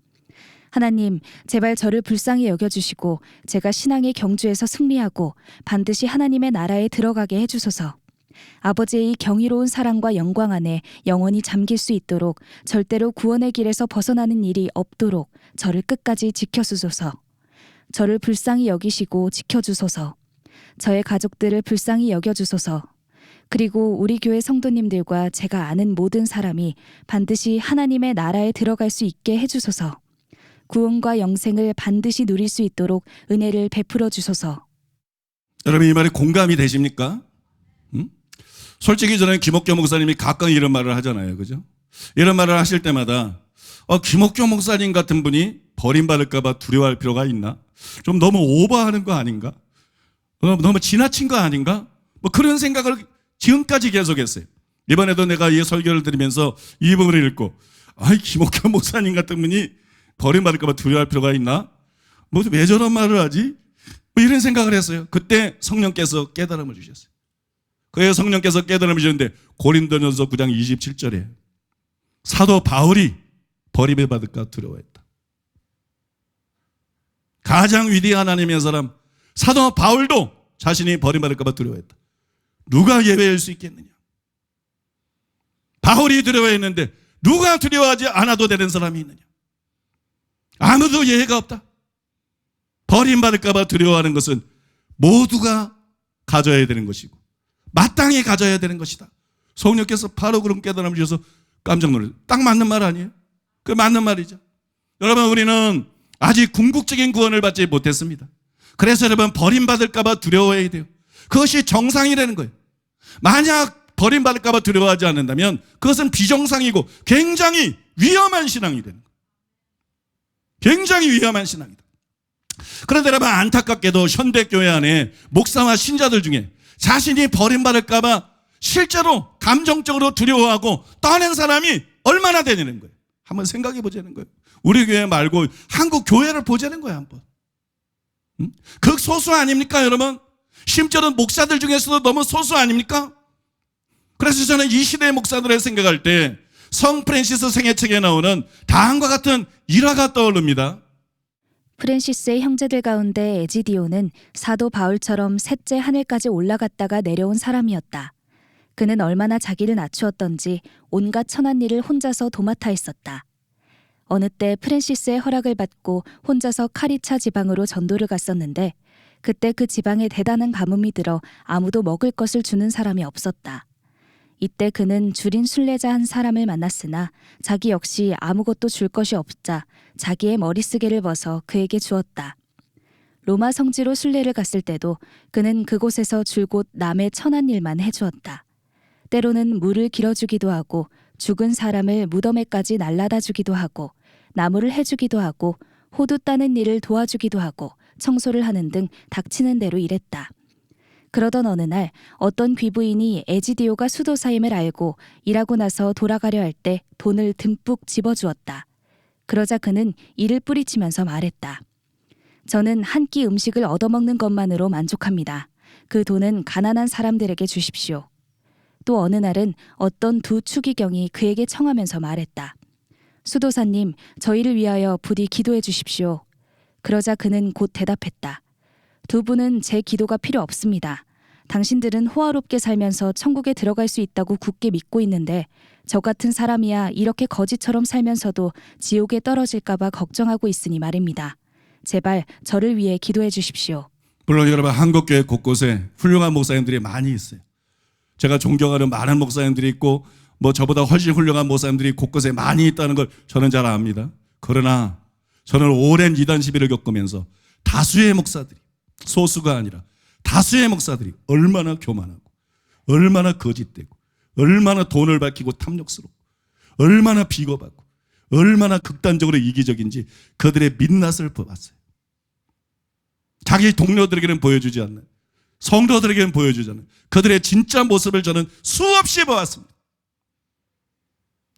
하나님, 제발 저를 불쌍히 여겨주시고 제가 신앙의 경주에서 승리하고 반드시 하나님의 나라에 들어가게 해주소서. 아버지의 이 경이로운 사랑과 영광 안에 영원히 잠길 수 있도록 절대로 구원의 길에서 벗어나는 일이 없도록 저를 끝까지 지켜주소서. 저를 불쌍히 여기시고 지켜주소서. 저의 가족들을 불쌍히 여겨주소서. 그리고 우리 교회 성도님들과 제가 아는 모든 사람이 반드시 하나님의 나라에 들어갈 수 있게 해주소서. 구원과 영생을 반드시 누릴 수 있도록 은혜를 베풀어 주소서. 여러분 이 말에 공감이 되십니까? 솔직히 저는 김옥경 목사님이 가끔 이런 말을 하잖아요. 그죠? 이런 말을 하실 때마다 김옥경 목사님 같은 분이 버림받을까 봐 두려워할 필요가 있나? 좀 너무 오버하는 거 아닌가? 너무 지나친 거 아닌가? 뭐 그런 생각을 지금까지 계속했어요. 이번에도 내가 이 설교를 들으면서 이 부분을 읽고 김옥경 목사님 같은 분이 버림받을까 봐 두려워할 필요가 있나? 뭐 왜 저런 말을 하지? 뭐 이런 생각을 했어요. 그때 성령께서 깨달음을 주셨어요. 그의 성령께서 깨달음을 주셨는데 고린도전서 9장 27절에 사도 바울이 버림을 받을까 두려워했다. 가장 위대한 하나님의 사람 사도 바울도 자신이 버림받을까 봐 두려워했다. 누가 예외일 수 있겠느냐? 바울이 두려워했는데 누가 두려워하지 않아도 되는 사람이 있느냐? 아무도 예외가 없다. 버림받을까 봐 두려워하는 것은 모두가 가져야 되는 것이고 마땅히 가져야 되는 것이다. 성령께서 바로 그런 깨달음을 주셔서 깜짝 놀랐어요. 딱 맞는 말 아니에요? 그 맞는 말이죠. 여러분 우리는 아직 궁극적인 구원을 받지 못했습니다. 그래서 여러분 버림받을까 봐 두려워해야 돼요. 그것이 정상이라는 거예요. 만약 버림받을까 봐 두려워하지 않는다면 그것은 비정상이고 굉장히 위험한 신앙이 되는 거예요. 굉장히 위험한 신앙이다. 그런데 여러분 안타깝게도 현대교회 안에 목사와 신자들 중에 자신이 버림받을까 봐 실제로 감정적으로 두려워하고 떠낸 사람이 얼마나 되냐는 거예요. 한번 생각해 보자는 거예요. 우리 교회 말고 한국 교회를 보자는 거예요. 한번. 극소수 아닙니까 여러분? 심지어는 목사들 중에서도 너무 소수 아닙니까? 그래서 저는 이 시대의 목사들을 생각할 때 성 프랜시스 생애책에 나오는 다음과 같은 일화가 떠오릅니다. 프랜시스의 형제들 가운데 에지디오는 사도 바울처럼 셋째 하늘까지 올라갔다가 내려온 사람이었다. 그는 얼마나 자기를 낮추었던지 온갖 천한 일을 혼자서 도맡아 했었다. 어느 때 프랜시스의 허락을 받고 혼자서 카리차 지방으로 전도를 갔었는데 그때 그 지방에 대단한 가뭄이 들어 아무도 먹을 것을 주는 사람이 없었다. 이때 그는 줄인 순례자 한 사람을 만났으나 자기 역시 아무것도 줄 것이 없자 자기의 머리쓰개를 벗어 그에게 주었다. 로마 성지로 순례를 갔을 때도 그는 그곳에서 줄곧 남의 천한 일만 해주었다. 때로는 물을 길어주기도 하고 죽은 사람을 무덤에까지 날라다 주기도 하고 나무를 해주기도 하고 호두 따는 일을 도와주기도 하고 청소를 하는 등 닥치는 대로 일했다. 그러던 어느 날 어떤 귀부인이 에지디오가 수도사임을 알고 일하고 나서 돌아가려 할 때 돈을 듬뿍 집어주었다. 그러자 그는 이를 뿌리치면서 말했다. 저는 한 끼 음식을 얻어먹는 것만으로 만족합니다. 그 돈은 가난한 사람들에게 주십시오. 또 어느 날은 어떤 두 추기경이 그에게 청하면서 말했다. 수도사님, 저희를 위하여 부디 기도해 주십시오. 그러자 그는 곧 대답했다. 두 분은 제 기도가 필요 없습니다. 당신들은 호화롭게 살면서 천국에 들어갈 수 있다고 굳게 믿고 있는데 저 같은 사람이야 이렇게 거지처럼 살면서도 지옥에 떨어질까 봐 걱정하고 있으니 말입니다. 제발 저를 위해 기도해 주십시오. 물론 여러분 한국교회 곳곳에 훌륭한 목사님들이 많이 있어요. 제가 존경하는 많은 목사님들이 있고 저보다 훨씬 훌륭한 목사님들이 곳곳에 많이 있다는 걸 저는 잘 압니다. 그러나 저는 오랜 이단 시비를 겪으면서 다수의 목사들이, 소수가 아니라 다수의 목사들이 얼마나 교만하고 얼마나 거짓되고 얼마나 돈을 밝히고 탐욕스럽고 얼마나 비겁하고 얼마나 극단적으로 이기적인지 그들의 민낯을 보았어요. 자기 동료들에게는 보여주지 않는, 성도들에게는 보여주지 않는 그들의 진짜 모습을 저는 수없이 보았습니다.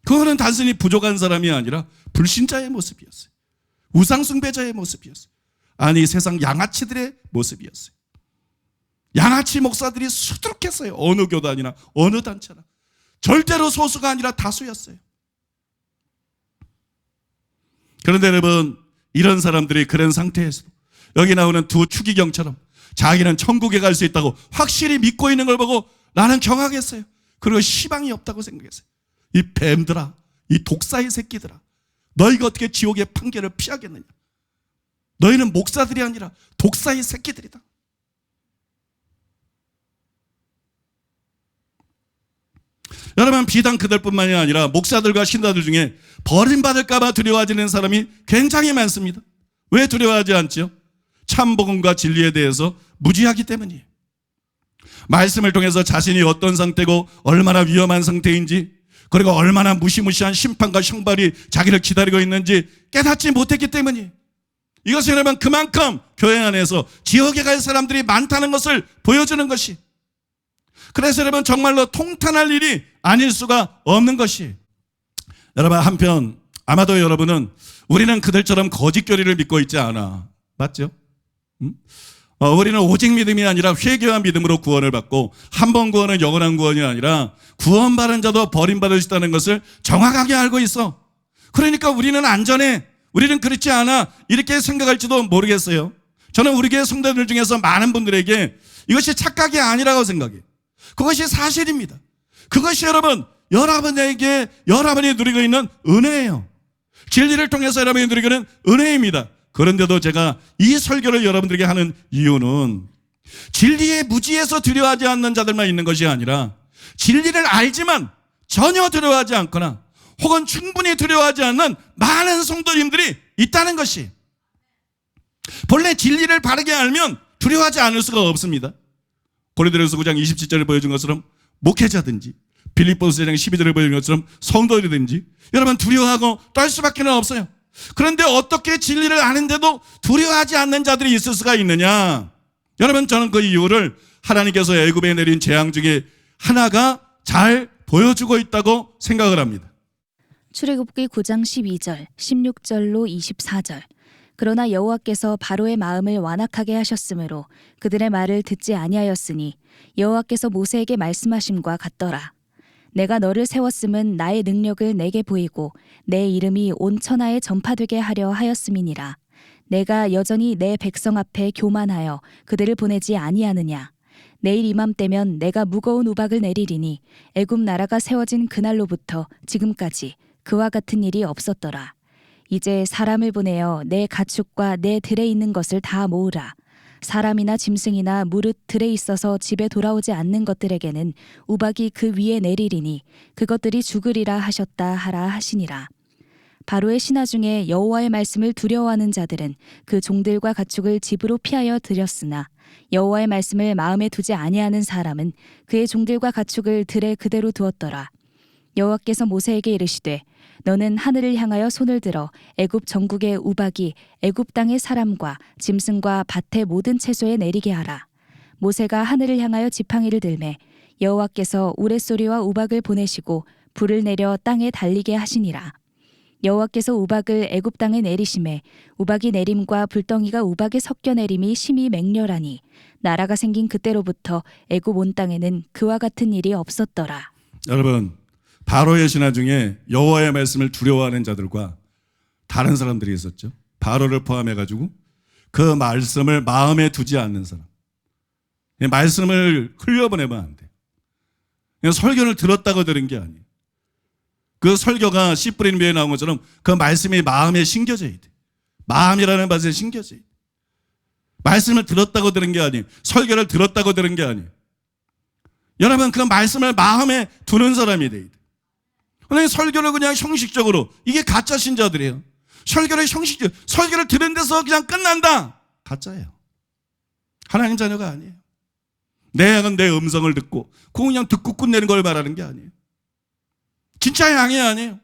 그거는 단순히 부족한 사람이 아니라 불신자의 모습이었어요. 우상숭배자의 모습이었어요. 아니, 세상 양아치들의 모습이었어요. 양아치 목사들이 수두룩했어요. 어느 교단이나 어느 단체나. 절대로 소수가 아니라 다수였어요. 그런데 여러분, 이런 사람들이 그런 상태에서도 여기 나오는 두 추기경처럼 자기는 천국에 갈 수 있다고 확실히 믿고 있는 걸 보고 나는 경악했어요. 그리고 희망이 없다고 생각했어요. 이 뱀들아, 이 독사의 새끼들아, 너희가 어떻게 지옥의 판결을 피하겠느냐. 너희는 목사들이 아니라 독사의 새끼들이다. 여러분, 비단 그들뿐만이 아니라 목사들과 신도들 중에 버림받을까 봐 두려워하지는 사람이 굉장히 많습니다. 왜 두려워하지 않죠? 참복음과 진리에 대해서 무지하기 때문이에요. 말씀을 통해서 자신이 어떤 상태고 얼마나 위험한 상태인지, 그리고 얼마나 무시무시한 심판과 형벌이 자기를 기다리고 있는지 깨닫지 못했기 때문이에요. 이것은 여러분 그만큼 교회 안에서 지옥에 갈 사람들이 많다는 것을 보여주는 것이, 그래서 여러분 정말로 통탄할 일이 아닐 수가 없는 것이, 여러분 한편 아마도 여러분은 우리는 그들처럼 거짓 교리를 믿고 있지 않아, 맞죠? 우리는 오직 믿음이 아니라 회개와 믿음으로 구원을 받고, 한 번 구원은 영원한 구원이 아니라 구원받은 자도 버림받을 수 있다는 것을 정확하게 알고 있어. 그러니까 우리는 안전해, 우리는 그렇지 않아, 이렇게 생각할지도 모르겠어요. 저는 우리 교회 성도들 중에서 많은 분들에게 이것이 착각이 아니라고 생각해요. 그것이 사실입니다. 그것이 여러분, 여러분이 누리고 있는 은혜예요. 진리를 통해서 여러분이 누리고 있는 은혜입니다. 그런데도 제가 이 설교를 여러분들에게 하는 이유는 진리의 무지에서 두려워하지 않는 자들만 있는 것이 아니라, 진리를 알지만 전혀 두려워하지 않거나 혹은 충분히 두려워하지 않는 많은 성도님들이 있다는 것이, 본래 진리를 바르게 알면 두려워하지 않을 수가 없습니다. 고린도전서 9장 27절을 보여준 것처럼 목회자든지 빌립보서 4장 12절을 보여준 것처럼 성도들이든지 여러분 두려워하고 떨 수밖에 없어요. 그런데 어떻게 진리를 아는데도 두려워하지 않는 자들이 있을 수가 있느냐? 여러분, 저는 그 이유를 하나님께서 애굽에 내린 재앙 중에 하나가 잘 보여주고 있다고 생각을 합니다. 출애굽기 9장 12절, 16절로 24절. 그러나 여호와께서 바로의 마음을 완악하게 하셨으므로 그들의 말을 듣지 아니하였으니 여호와께서 모세에게 말씀하심과 같더라. 내가 너를 세웠음은 나의 능력을 내게 보이고 내 이름이 온 천하에 전파되게 하려 하였음이니라. 내가 여전히 내 백성 앞에 교만하여 그들을 보내지 아니하느냐. 내일 이맘때면 내가 무거운 우박을 내리리니 애굽 나라가 세워진 그날로부터 지금까지 그와 같은 일이 없었더라. 이제 사람을 보내어 내 가축과 내 들에 있는 것을 다 모으라. 사람이나 짐승이나 무릇 들에 있어서 집에 돌아오지 않는 것들에게는 우박이 그 위에 내리리니 그것들이 죽으리라 하셨다 하라 하시니라. 바로의 신하 중에 여호와의 말씀을 두려워하는 자들은 그 종들과 가축을 집으로 피하여 들였으나 여호와의 말씀을 마음에 두지 아니하는 사람은 그의 종들과 가축을 들에 그대로 두었더라. 여호와께서 모세에게 이르시되 너는 하늘을 향하여 손을 들어 애굽 전국의 우박이 애굽 땅의 사람과 짐승과 밭의 모든 채소에 내리게 하라. 모세가 하늘을 향하여 지팡이를 들매 여호와께서 우레소리와 우박을 보내시고 불을 내려 땅에 달리게 하시니라. 여호와께서 우박을 애굽 땅에 내리심에 우박이 내림과 불덩이가 우박에 섞여 내림이 심히 맹렬하니 나라가 생긴 그때로부터 애굽 온 땅에는 그와 같은 일이 없었더라. 여러분, 바로의 신하 중에 여호와의 말씀을 두려워하는 자들과 다른 사람들이 있었죠. 바로를 포함해가지고 그 말씀을 마음에 두지 않는 사람. 말씀을 흘려보내면 안 돼. 그냥 설교를 들었다고 들은 게 아니에요. 그 설교가 씨 뿌린 위에 나온 것처럼 그 말씀이 마음에 심겨져야 돼. 마음이라는 밭에 심겨져야 돼. 말씀을 들었다고 들은 게 아니에요. 설교를 들었다고 들은 게 아니에요. 여러분, 그 말씀을 마음에 두는 사람이 돼야 돼. 그냥 설교를 그냥 형식적으로, 이게 가짜 신자들이에요. 설교를 들은 데서 그냥 끝난다. 가짜예요. 하나님 자녀가 아니에요. 내 양은 내 음성을 듣고 그냥 듣고 끝내는 걸 말하는 게 아니에요. 진짜 양이 아니에요.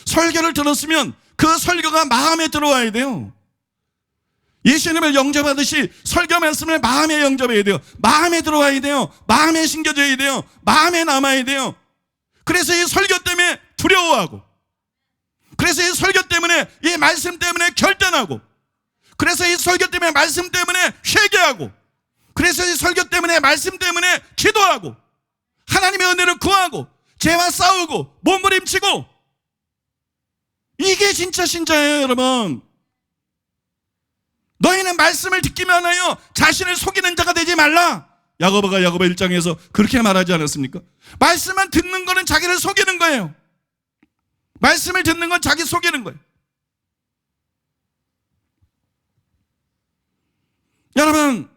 설교를 들었으면 그 설교가 마음에 들어와야 돼요. 예수님을 영접하듯이 설교 말씀을 마음에 영접해야 돼요. 마음에 들어와야 돼요. 마음에 심겨져야 돼요. 마음에 남아야 돼요. 그래서 이 설교 때문에 두려워하고, 그래서 이 설교 때문에, 이 말씀 때문에 결단하고, 그래서 이 설교 때문에 말씀 때문에 회개하고, 그래서 이 설교 때문에 말씀 때문에 기도하고, 하나님의 은혜를 구하고, 죄와 싸우고, 몸부림치고, 이게 진짜 신자예요, 여러분. 너희는 말씀을 듣기만 하여 자신을 속이는 자가 되지 말라. 야고보가 야고보 1장에서 그렇게 말하지 않았습니까? 말씀만 듣는 거는 자기를 속이는 거예요. 말씀을 듣는 건 자기 속이는 거예요. 여러분,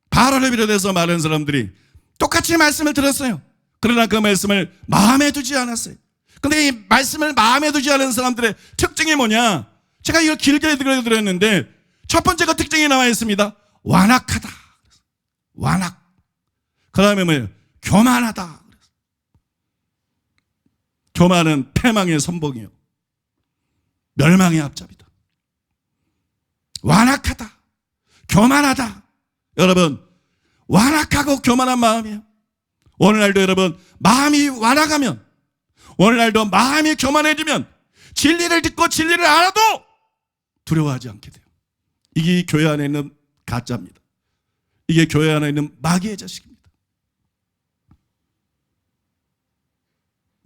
바로를 비롯해서 많은 사람들이 똑같이 말씀을 들었어요. 그러나 그 말씀을 마음에 두지 않았어요. 근데 이 말씀을 마음에 두지 않은 사람들의 특징이 뭐냐? 제가 이걸 길게 드렸는데 첫 번째가 특징이 나와 있습니다. 완악하다. 완악. 그 다음에 뭐예요? 교만하다. 교만은 패망의 선봉이요, 멸망의 앞잡이다. 완악하다, 교만하다. 여러분, 완악하고 교만한 마음이에요. 오늘날도 여러분, 마음이 완악하면, 오늘날도 마음이 교만해지면 진리를 듣고 진리를 알아도 두려워하지 않게 돼요. 이게 교회 안에 있는 가짜입니다. 이게 교회 안에 있는 마귀의 자식입니다.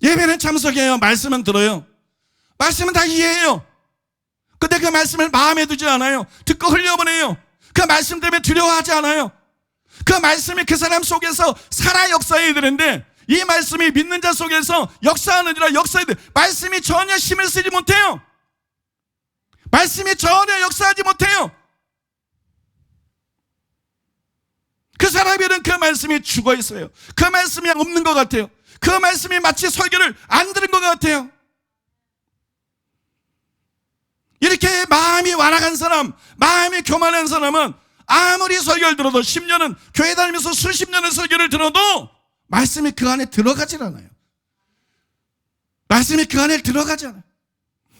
예배는 참석해요. 말씀은 들어요. 말씀은 다 이해해요. 근데 그 말씀을 마음에 두지 않아요. 듣고 흘려보내요. 그 말씀 때문에 두려워하지 않아요. 그 말씀이 그 사람 속에서 살아 역사해야 되는데, 이 말씀이 믿는 자 속에서 역사하느니라. 역사해야 돼. 말씀이 전혀 힘을 쓰지 못해요. 말씀이 전혀 역사하지 못해요. 그 사람에는 그 말씀이 죽어 있어요. 그 말씀이 없는 것 같아요. 그 말씀이 마치 설교를 안 들은 것 같아요. 이렇게 마음이 완악한 사람, 마음이 교만한 사람은 아무리 설교를 들어도 10년은 교회 다니면서 수십 년의 설교를 들어도 말씀이 그 안에 들어가질 않아요. 말씀이 그 안에 들어가지 않아요.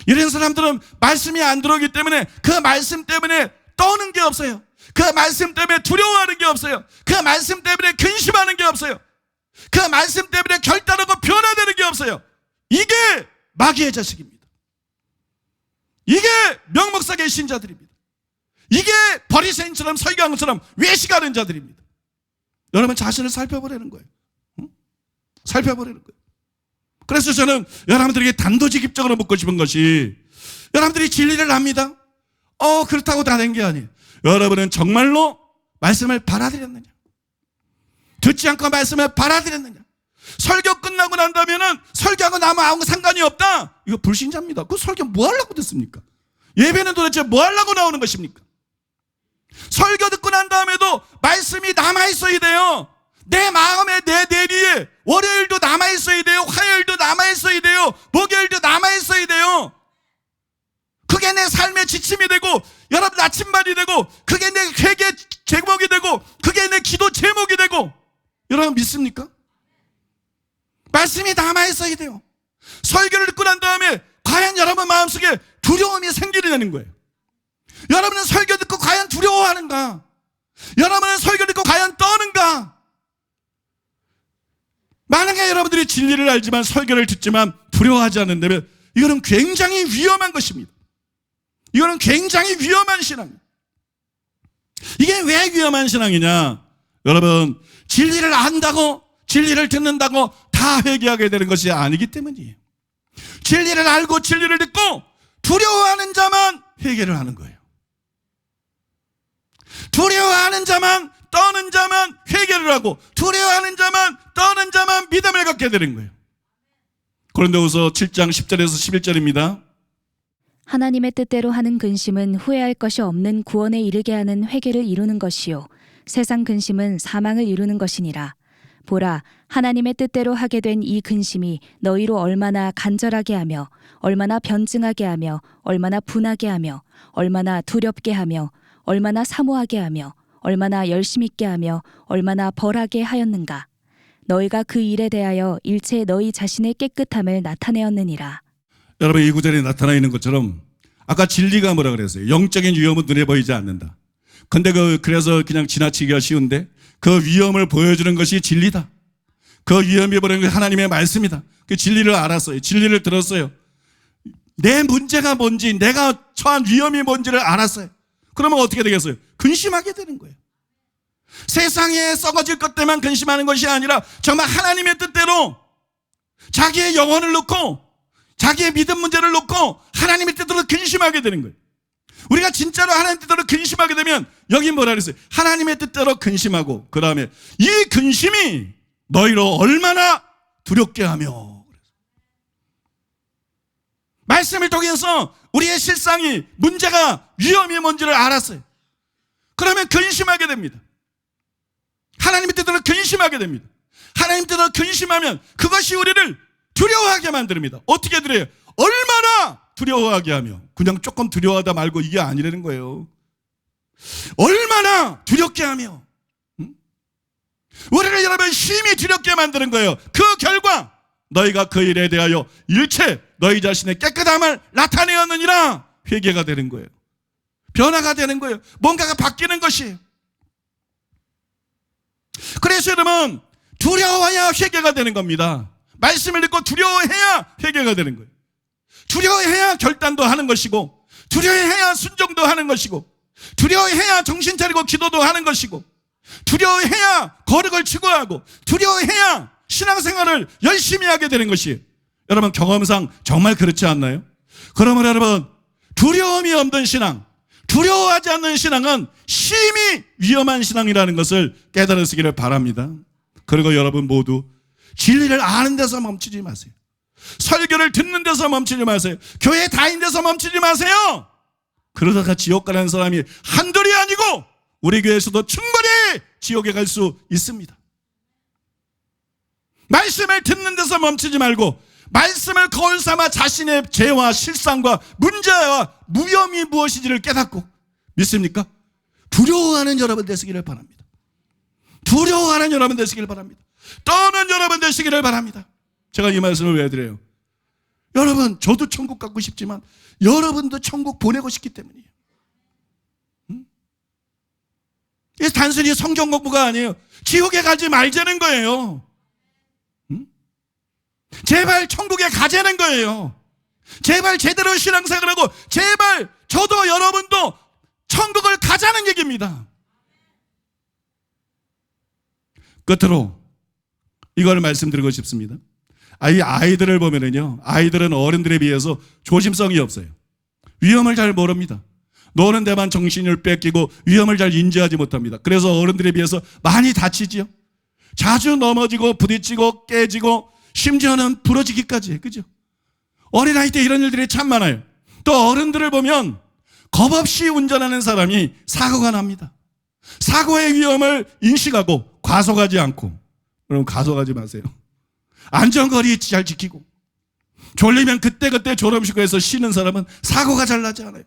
이런 사람들은 말씀이 안 들어오기 때문에 그 말씀 때문에 떠는 게 없어요. 그 말씀 때문에 두려워하는 게 없어요. 그 말씀 때문에 근심하는 게 없어요. 그 말씀 때문에 결단하고 변화되는 게 없어요. 이게 마귀의 자식입니다. 이게 명목사계 신자들입니다. 이게 바리새인처럼 서기관처럼 외식하는 자들입니다. 여러분 자신을 살펴보라는 거예요. 응? 살펴보라는 거예요. 그래서 저는 여러분들에게 단도직입적으로 묻고 싶은 것이, 여러분들이 진리를 압니다. 그렇다고 다 된 게 아니에요. 여러분은 정말로 말씀을 받아들였느냐? 듣지 않고 말씀을 받아들였느냐? 설교 끝나고 난다면은 설교하고 나면 아무 상관이 없다. 이거 불신자입니다. 그 설교 뭐 하려고 듣습니까? 예배는 도대체 뭐 하려고 나오는 것입니까? 설교 듣고 난 다음에도 말씀이 남아있어야 돼요. 내 마음에, 내 뇌리에 월요일도 남아있어야 돼요. 화요일도 남아있어야 돼요. 목요일도 남아있어야 돼요. 그게 내 삶의 지침이 되고, 여러분 나침반이 되고, 그게 내 회개 제목이 되고, 그게 내 기도 제목이 되고. 여러분 믿습니까? 말씀이 남아있어야 돼요. 설교를 듣고 난 다음에 과연 여러분 마음속에 두려움이 생기는 거예요. 여러분은 설교 듣고 과연 두려워하는가? 여러분은 설교 듣고 과연 떠는가? 만약에 여러분들이 진리를 알지만 설교를 듣지만 두려워하지 않는다면 이거는 굉장히 위험한 것입니다. 이거는 굉장히 위험한 신앙입니다. 이게 왜 위험한 신앙이냐? 여러분, 진리를 안다고, 진리를 듣는다고 다 회개하게 되는 것이 아니기 때문이에요. 진리를 알고 진리를 듣고 두려워하는 자만 회개를 하는 거예요. 두려워하는 자만, 떠는 자만 회개를 하고, 두려워하는 자만, 떠는 자만 믿음을 갖게 되는 거예요. 고린도후서 7장 10절에서 11절입니다. 하나님의 뜻대로 하는 근심은 후회할 것이 없는 구원에 이르게 하는 회개를 이루는 것이요 세상 근심은 사망을 이루는 것이니라. 보라, 하나님의 뜻대로 하게 된 이 근심이 너희로 얼마나 간절하게 하며 얼마나 변증하게 하며 얼마나 분하게 하며 얼마나 두렵게 하며 얼마나 사모하게 하며 얼마나 열심 있게 하며 얼마나 벌하게 하였는가. 너희가 그 일에 대하여 일체 너희 자신의 깨끗함을 나타내었느니라. 여러분, 이 구절에 나타나 있는 것처럼 아까 진리가 뭐라 그랬어요? 영적인 위험은 눈에 보이지 않는다. 근데 그래서 그냥 지나치기가 쉬운데 그 위험을 보여주는 것이 진리다. 그 위험이 보이는 게 하나님의 말씀이다. 그 진리를 알았어요. 진리를 들었어요. 내 문제가 뭔지, 내가 처한 위험이 뭔지를 알았어요. 그러면 어떻게 되겠어요? 근심하게 되는 거예요. 세상에 썩어질 것 때만 근심하는 것이 아니라 정말 하나님의 뜻대로 자기의 영혼을 놓고 자기의 믿음 문제를 놓고 하나님의 뜻대로 근심하게 되는 거예요. 우리가 진짜로 하나님의 뜻대로 근심하게 되면 여기 뭐라 그랬어요? 하나님의 뜻대로 근심하고 그 다음에 이 근심이 너희로 얼마나 두렵게 하며. 말씀을 통해서 우리의 실상이 문제가 위험이 뭔지를 알았어요. 그러면 근심하게 됩니다. 하나님의 뜻대로 근심하게 됩니다. 하나님의 뜻대로 근심하면 그것이 우리를 두려워하게 만듭니다. 어떻게 두려워요? 얼마나 두려워하게 하며. 그냥 조금 두려워하다 말고 이게 아니라는 거예요. 얼마나 두렵게 하며. 우리를 여러분 심히 두렵게 만드는 거예요. 그 결과 너희가 그 일에 대하여 일체 너희 자신의 깨끗함을 나타내었느니라. 회개가 되는 거예요. 변화가 되는 거예요. 뭔가가 바뀌는 것이에요. 그래서 여러분 두려워야 회개가 되는 겁니다. 말씀을 듣고 두려워해야 회개가 되는 거예요. 두려워해야 결단도 하는 것이고 두려워해야 순종도 하는 것이고 두려워해야 정신 차리고 기도도 하는 것이고 두려워해야 거룩을 추구하고 두려워해야 신앙생활을 열심히 하게 되는 것이에요. 여러분 경험상 정말 그렇지 않나요? 그러면 여러분 두려움이 없는 신앙, 두려워하지 않는 신앙은 심히 위험한 신앙이라는 것을 깨달으시기를 바랍니다. 그리고 여러분 모두 진리를 아는 데서 멈추지 마세요. 설교를 듣는 데서 멈추지 마세요. 교회 다닌 데서 멈추지 마세요. 그러다가 지옥 가는 사람이 한둘이 아니고 우리 교회에서도 충분히 지옥에 갈 수 있습니다. 말씀을 듣는 데서 멈추지 말고 말씀을 거울 삼아 자신의 죄와 실상과 문제와 무혐이 무엇인지를 깨닫고 믿습니까? 두려워하는 여러분 되시기를 바랍니다. 두려워하는 여러분 되시기를 바랍니다. 떠는 여러분 되시기를 바랍니다. 제가 이 말씀을 왜 드려요? 여러분 저도 천국 가고 싶지만 여러분도 천국 보내고 싶기 때문이에요. 이게 단순히 성경 공부가 아니에요. 지옥에 가지 말자는 거예요. 제발 천국에 가자는 거예요. 제발 제대로 신앙생활하고 제발 저도 여러분도 천국을 가자는 얘기입니다. 끝으로 이걸 말씀드리고 싶습니다. 아이들을 보면은요, 아이들은 어른들에 비해서 조심성이 없어요. 위험을 잘 모릅니다. 노는 데만 정신을 뺏기고 위험을 잘 인지하지 못합니다. 그래서 어른들에 비해서 많이 다치지요. 자주 넘어지고 부딪히고 깨지고 심지어는 부러지기까지 해요. 그죠? 어린아이 때 이런 일들이 참 많아요. 또 어른들을 보면 겁없이 운전하는 사람이 사고가 납니다. 사고의 위험을 인식하고 과속하지 않고, 여러분 과속하지 마세요. 안전거리 잘 지키고 졸리면 그때그때 졸음식구에서 쉬는 사람은 사고가 잘 나지 않아요.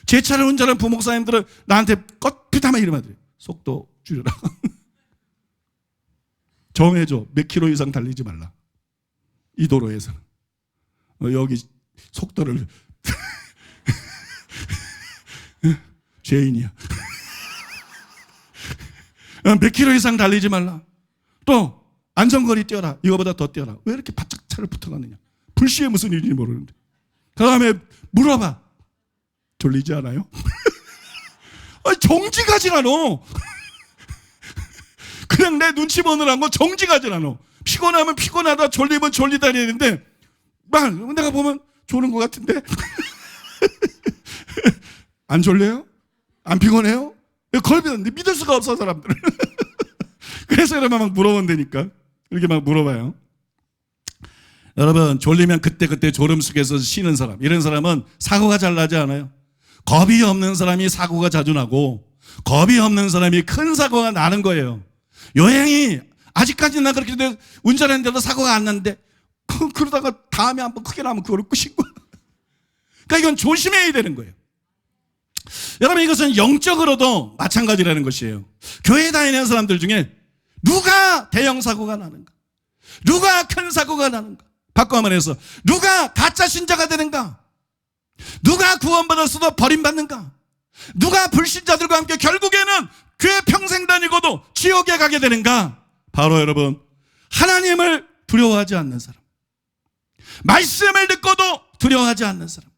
제 차를 운전하는 부목사님들은 나한테 껐피타만 이러면 돼요. 속도 줄여라. 정해줘. 몇 킬로 이상 달리지 말라. 이 도로에서는. 여기 속도를 죄인이야. 몇 킬로 이상 달리지 말라. 또 안전거리 뛰어라. 이거보다 더 뛰어라. 왜 이렇게 바짝 차를 붙어가느냐. 불시에 무슨 일인지 모르는데. 그 다음에 물어봐. 졸리지 않아요? 아니, 정지가진 않아. 그냥 내 눈치 보느라고 정지가진 않아. 피곤하면 피곤하다, 졸리면 졸리다 이랬는데 막 내가 보면 조는 것 같은데. 안 졸려요? 안 피곤해요? 걸비는데 믿을 수가 없어 사람들은. 그래서 여러분 막 물어본다니까. 이렇게 막 물어봐요. 여러분 졸리면 그때그때 졸음 속에서 쉬는 사람, 이런 사람은 사고가 잘 나지 않아요. 겁이 없는 사람이 사고가 자주 나고 겁이 없는 사람이 큰 사고가 나는 거예요. 여행이 아직까지는 나 그렇게 운전했는데도 사고가 안 났는데 그러다가 다음에 한번 크게 나면 그걸 끄신 거야. 그러니까 이건 조심해야 되는 거예요. 여러분, 이것은 영적으로도 마찬가지라는 것이에요. 교회 다니는 사람들 중에 누가 대형 사고가 나는가? 누가 큰 사고가 나는가? 바꿔 말해서 누가 가짜 신자가 되는가? 누가 구원받았어도 버림받는가? 누가 불신자들과 함께 결국에는 교회 평생 다니고도 지옥에 가게 되는가? 바로 여러분, 하나님을 두려워하지 않는 사람, 말씀을 듣고도 두려워하지 않는 사람,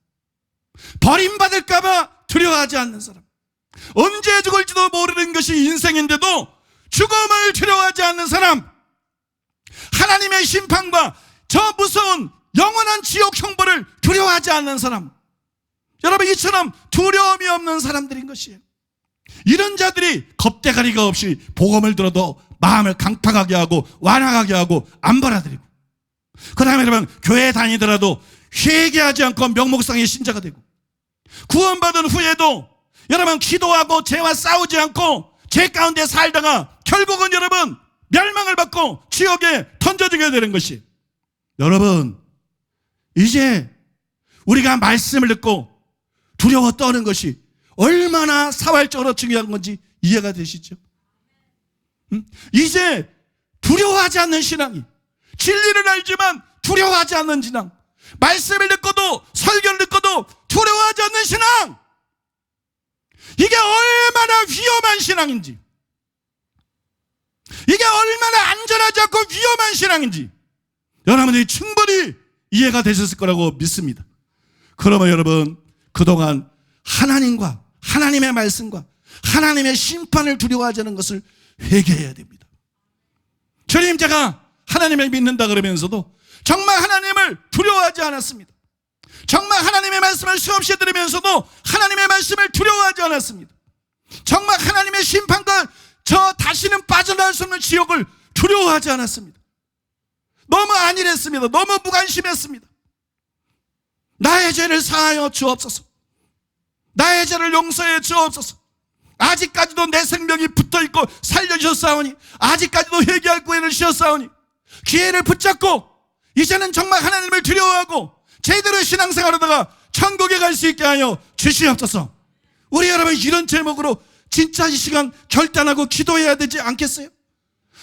버림받을까 봐 두려워하지 않는 사람, 언제 죽을지도 모르는 것이 인생인데도 죽음을 두려워하지 않는 사람, 하나님의 심판과 저 무서운 영원한 지옥 형벌을 두려워하지 않는 사람, 여러분, 이처럼 두려움이 없는 사람들인 것이에요. 이런 자들이 겁대가리가 없이 복음을 들어도 마음을 강팍하게 하고 완악하게 하고 안 받아들이고, 그 다음에 여러분, 교회 다니더라도 회개하지 않고 명목상의 신자가 되고, 구원받은 후에도 여러분 기도하고 죄와 싸우지 않고 죄 가운데 살다가 결국은 여러분 멸망을 받고 지옥에 던져지게 되는 것이, 여러분, 이제 우리가 말씀을 듣고 두려워 떠는 것이 얼마나 사활적으로 중요한 건지 이해가 되시죠? 이제 두려워하지 않는 신앙이, 진리를 알지만 두려워하지 않는 신앙, 말씀을 듣고도 설교를 듣고도 두려워하지 않는 신앙, 이게 얼마나 위험한 신앙인지, 이게 얼마나 안전하지 않고 위험한 신앙인지 여러분들이 충분히 이해가 되셨을 거라고 믿습니다. 그러면 여러분, 그동안 하나님과 하나님의 말씀과 하나님의 심판을 두려워하지 않는 것을 회개해야 됩니다. 주님, 제가 하나님을 믿는다 그러면서도 정말 하나님을 두려워하지 않았습니다. 정말 하나님의 말씀을 수없이 들으면서도 하나님의 말씀을 두려워하지 않았습니다. 정말 하나님의 심판과 저 다시는 빠져나올 수 없는 지옥을 두려워하지 않았습니다. 너무 안일했습니다. 너무 무관심했습니다. 나의 죄를 사하여 주옵소서. 나의 죄를 용서해 주옵소서. 아직까지도 내 생명이 붙어있고 살려주셨사오니, 아직까지도 회개할 기회를 주셨사오니, 기회를 붙잡고 이제는 정말 하나님을 두려워하고 제대로 신앙생활하다가 천국에 갈 수 있게 하여 주시옵소서. 우리 여러분, 이런 제목으로 진짜 이 시간 결단하고 기도해야 되지 않겠어요?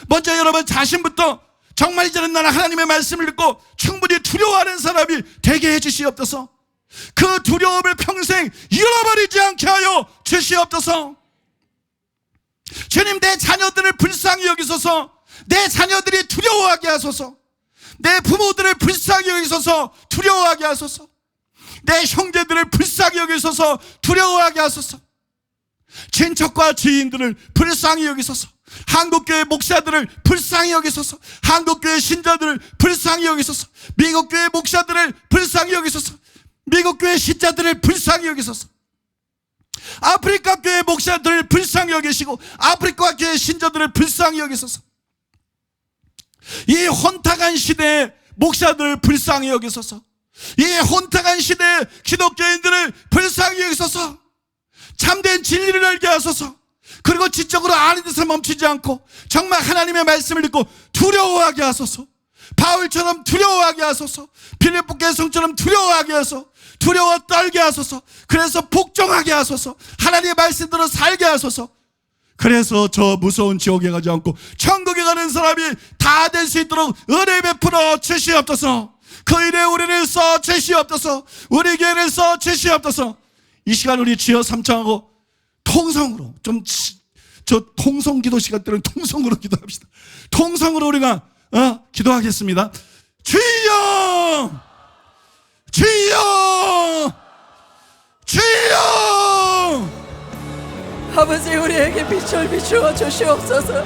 먼저 여러분 자신부터 정말 이제는 나는 하나님의 말씀을 듣고 충분히 두려워하는 사람이 되게 해주시옵소서. 그 두려움을 평생 잃어버리지 않게 하여 주시옵소서. 주님, 내 자녀들을 불쌍히 여기소서. 내 자녀들이 두려워하게 하소서. 내 부모들을 불쌍히 여기소서. 두려워하게 하소서. 내 형제들을 불쌍히 여기소서. 두려워하게 하소서. 친척과 지인들을 불쌍히 여기소서. 한국교회 목사들을 불쌍히 여기소서. 한국교회 신자들을 불쌍히 여기소서. 미국교회 목사들을 불쌍히 여기소서. 미국교회 신자들을 불쌍히 여기소서. 아프리카 교회 목사들을 불쌍히 여기시고 아프리카 교회 신자들을 불쌍히 여기소서. 이 혼탁한 시대의 목사들을 불쌍히 여기소서. 이 혼탁한 시대의 기독교인들을 불쌍히 여기소서. 참된 진리를 알게 하소서. 그리고 지적으로 아는 데서 멈추지 않고 정말 하나님의 말씀을 듣고 두려워하게 하소서. 바울처럼 두려워하게 하소서. 빌립보교회 성처럼 두려워하게 하소서. 두려워 떨게 하소서. 그래서 복종하게 하소서. 하나님의 말씀대로 살게 하소서. 그래서 저 무서운 지옥에 가지 않고 천국에 가는 사람이 다 될 수 있도록 은혜 베풀어 주시옵소서. 그 일에 우리를 써 주시옵소서. 우리 교회를 써 주시옵소서. 이 시간 우리 주여 삼창하고 통성으로 저 통성 기도 시간 때는 통성으로 기도합시다. 통성으로 우리가 기도하겠습니다. 주여, 주여, 주여. 아버지, 우리에게 빛을 비추어 주시옵소서.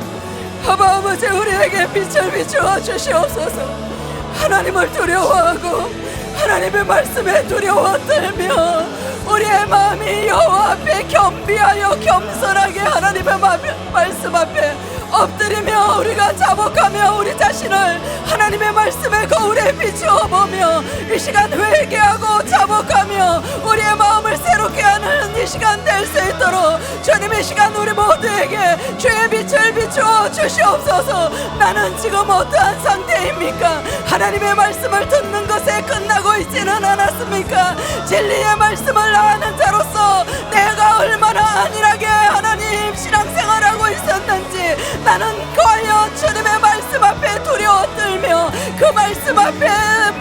아버지, 우리에게 빛을 비추어 주시옵소서. 하나님을 두려워하고 하나님의 말씀에 두려워 떨며 우리의 마음이 여호와 앞에 겸비하여 겸손하게 하나님의 말씀 앞에 엎드리며 우리가 자복하며 우리 자신을 하나님의 하나님의 말씀에 거울에 비추어 보며 이 시간 회개하고 자복하며 우리의 마음을 새롭게 하는 이 시간 될 수 있도록 주님 이 시간 우리 모두에게 주의 빛을 비추어 주시옵소서. 나는 지금 어떠한 상태입니까? 하나님의 말씀을 듣는 것에 끝나고 있지는 않았습니까? 진리의 말씀을 아는 자로서 내가 얼마나 안일하게 하나님 신앙생활하고 있었는지 나는 과연 주님의 말씀 앞에 두려워 떨며 그 말씀 앞에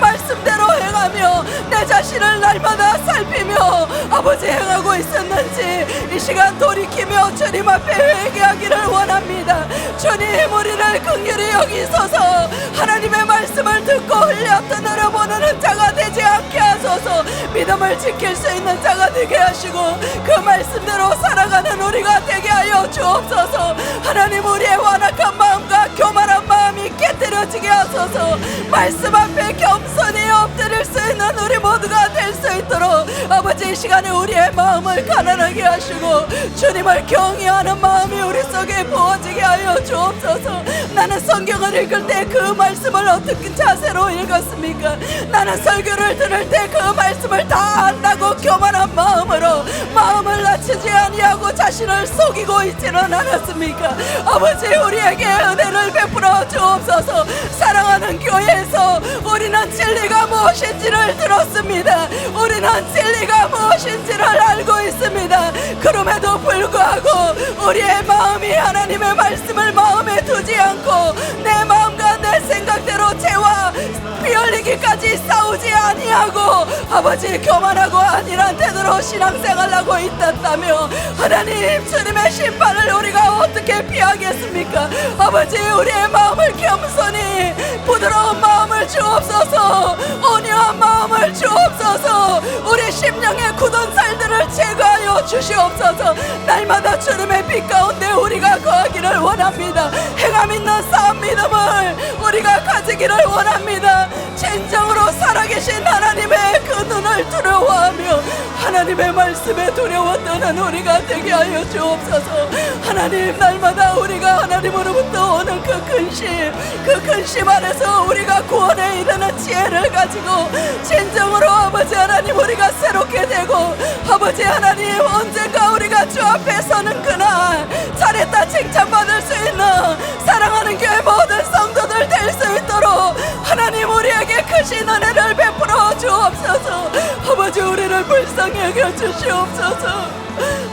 말씀대로 행하며 내 자신을 날마다 살피며 아버지 행하고 있었는지 이 시간 돌이키며 주님 앞에 회개하기를 원합니다. 주님 우리를 긍휼히 여기소서. 하나님의 말씀을 듣고 흘려 떠나려 보내는 자가 되지 않게 하소서. 믿음을 지킬 수 있는 자가 되게 하시고 그 말씀대로 살아가는 우리가 되게 하여 주옵소서. 하나님 우리의 완악한 마음과 교만한 마음이 깨뜨려지게 하소서. 말씀 앞에 겸손히 엎드릴 수 있는 우리 모두가 될 수 있도록 아버지 이 시간에 우리의 마음을 가난하게 하시고 주님을 경외하는 마음이 우리 속에 부어지게 하여 주옵소서. 나는 성경을 읽을 때 그 말씀을 어떻게 자세로 읽었습니까? 나는 설교를 들을 때 그 말씀을 다 안다고 교만한 마음으로 마음을 낮추지 아니하고 자신을 속이고 있지는 않았습니까? 아버지 우리에게 은혜를 베풀어 주옵소서. 사랑하는 교회에서 우리는 진리가 무엇인지를 들었습니다. 우리는 진리가 무엇인지를 알고 있습니다. 그럼에도 불구하고 우리의 마음이 하나님의 말씀을 마음에 두지 않고 내 마음과 내 생각대로 죄와 피 흘리기까지 싸우지 아니하고 아버지 교만하고 안일한 태도로 신앙생활하고 있다며 하나님 주님의 심판을 우리가 어떻게 피하겠습니까? 아버지 우리의 마음을 겸손히 부드러운 마음을 주옵소서. 온유한 마음을 주옵소서. 우리 심령의 굳은 살들을 제거하여 주시옵소서. 날마다 주님의 빛 가운데 우리가 거하기를 원합니다. 행함 있는 싸움 믿음을 우리가 가지기를 원합니다. 진정으로 살아계신 하나님의 그 눈을 두려워하며 하나님의 말씀에 두려워 떠는 우리가 되게 하여 주옵소서. 하나님 날마다 우리가 하나님으로부터 오는 그 근심 안에서 우리가 구원에 이르는 지혜를 가지고 진정으로 아버지 하나님 우리가 새롭게 되고 아버지 하나님 언젠가 우리가 주 앞에 서는 그날 잘했다 칭찬받을 수 있는 사랑하는 교회 모든 성도들 될 수 있도록 하나님 우리에게 크신 은혜를 베풀어 주옵소서. 아버지 우리를 불쌍히 여겨 주시옵소서.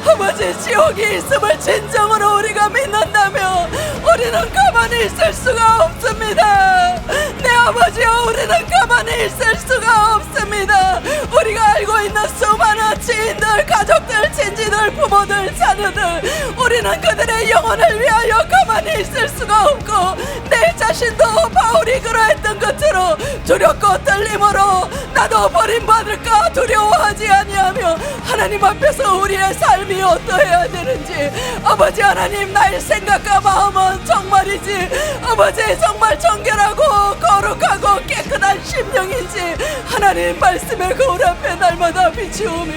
아버지 지옥이 있음을 진정으로 우리가 믿는다면 우리는 가만히 있을 수가 없습니다. 내 아버지여 우리는 가만히 있을 수가 없습니다. 우리가 알고 있는 수많은 지인들 가족들 친지들 부모들 자녀들 우리는 그들의 영혼을 위하여 가만히 있을 수가 없고 내 자신도 바울이 그러했던 것처럼 두렵고 떨림으로 나도 버림받을까 두려워하지 아니하며 하나님 앞에서 우리의 삶이 어떠해야 되는지 아버지 하나님 나의 생각과 마음은 정말이지 아버지 정말 정결하고 거룩하고 깨끗한 심령인지 하나님 말씀의 거울 앞에 날마다 비추우며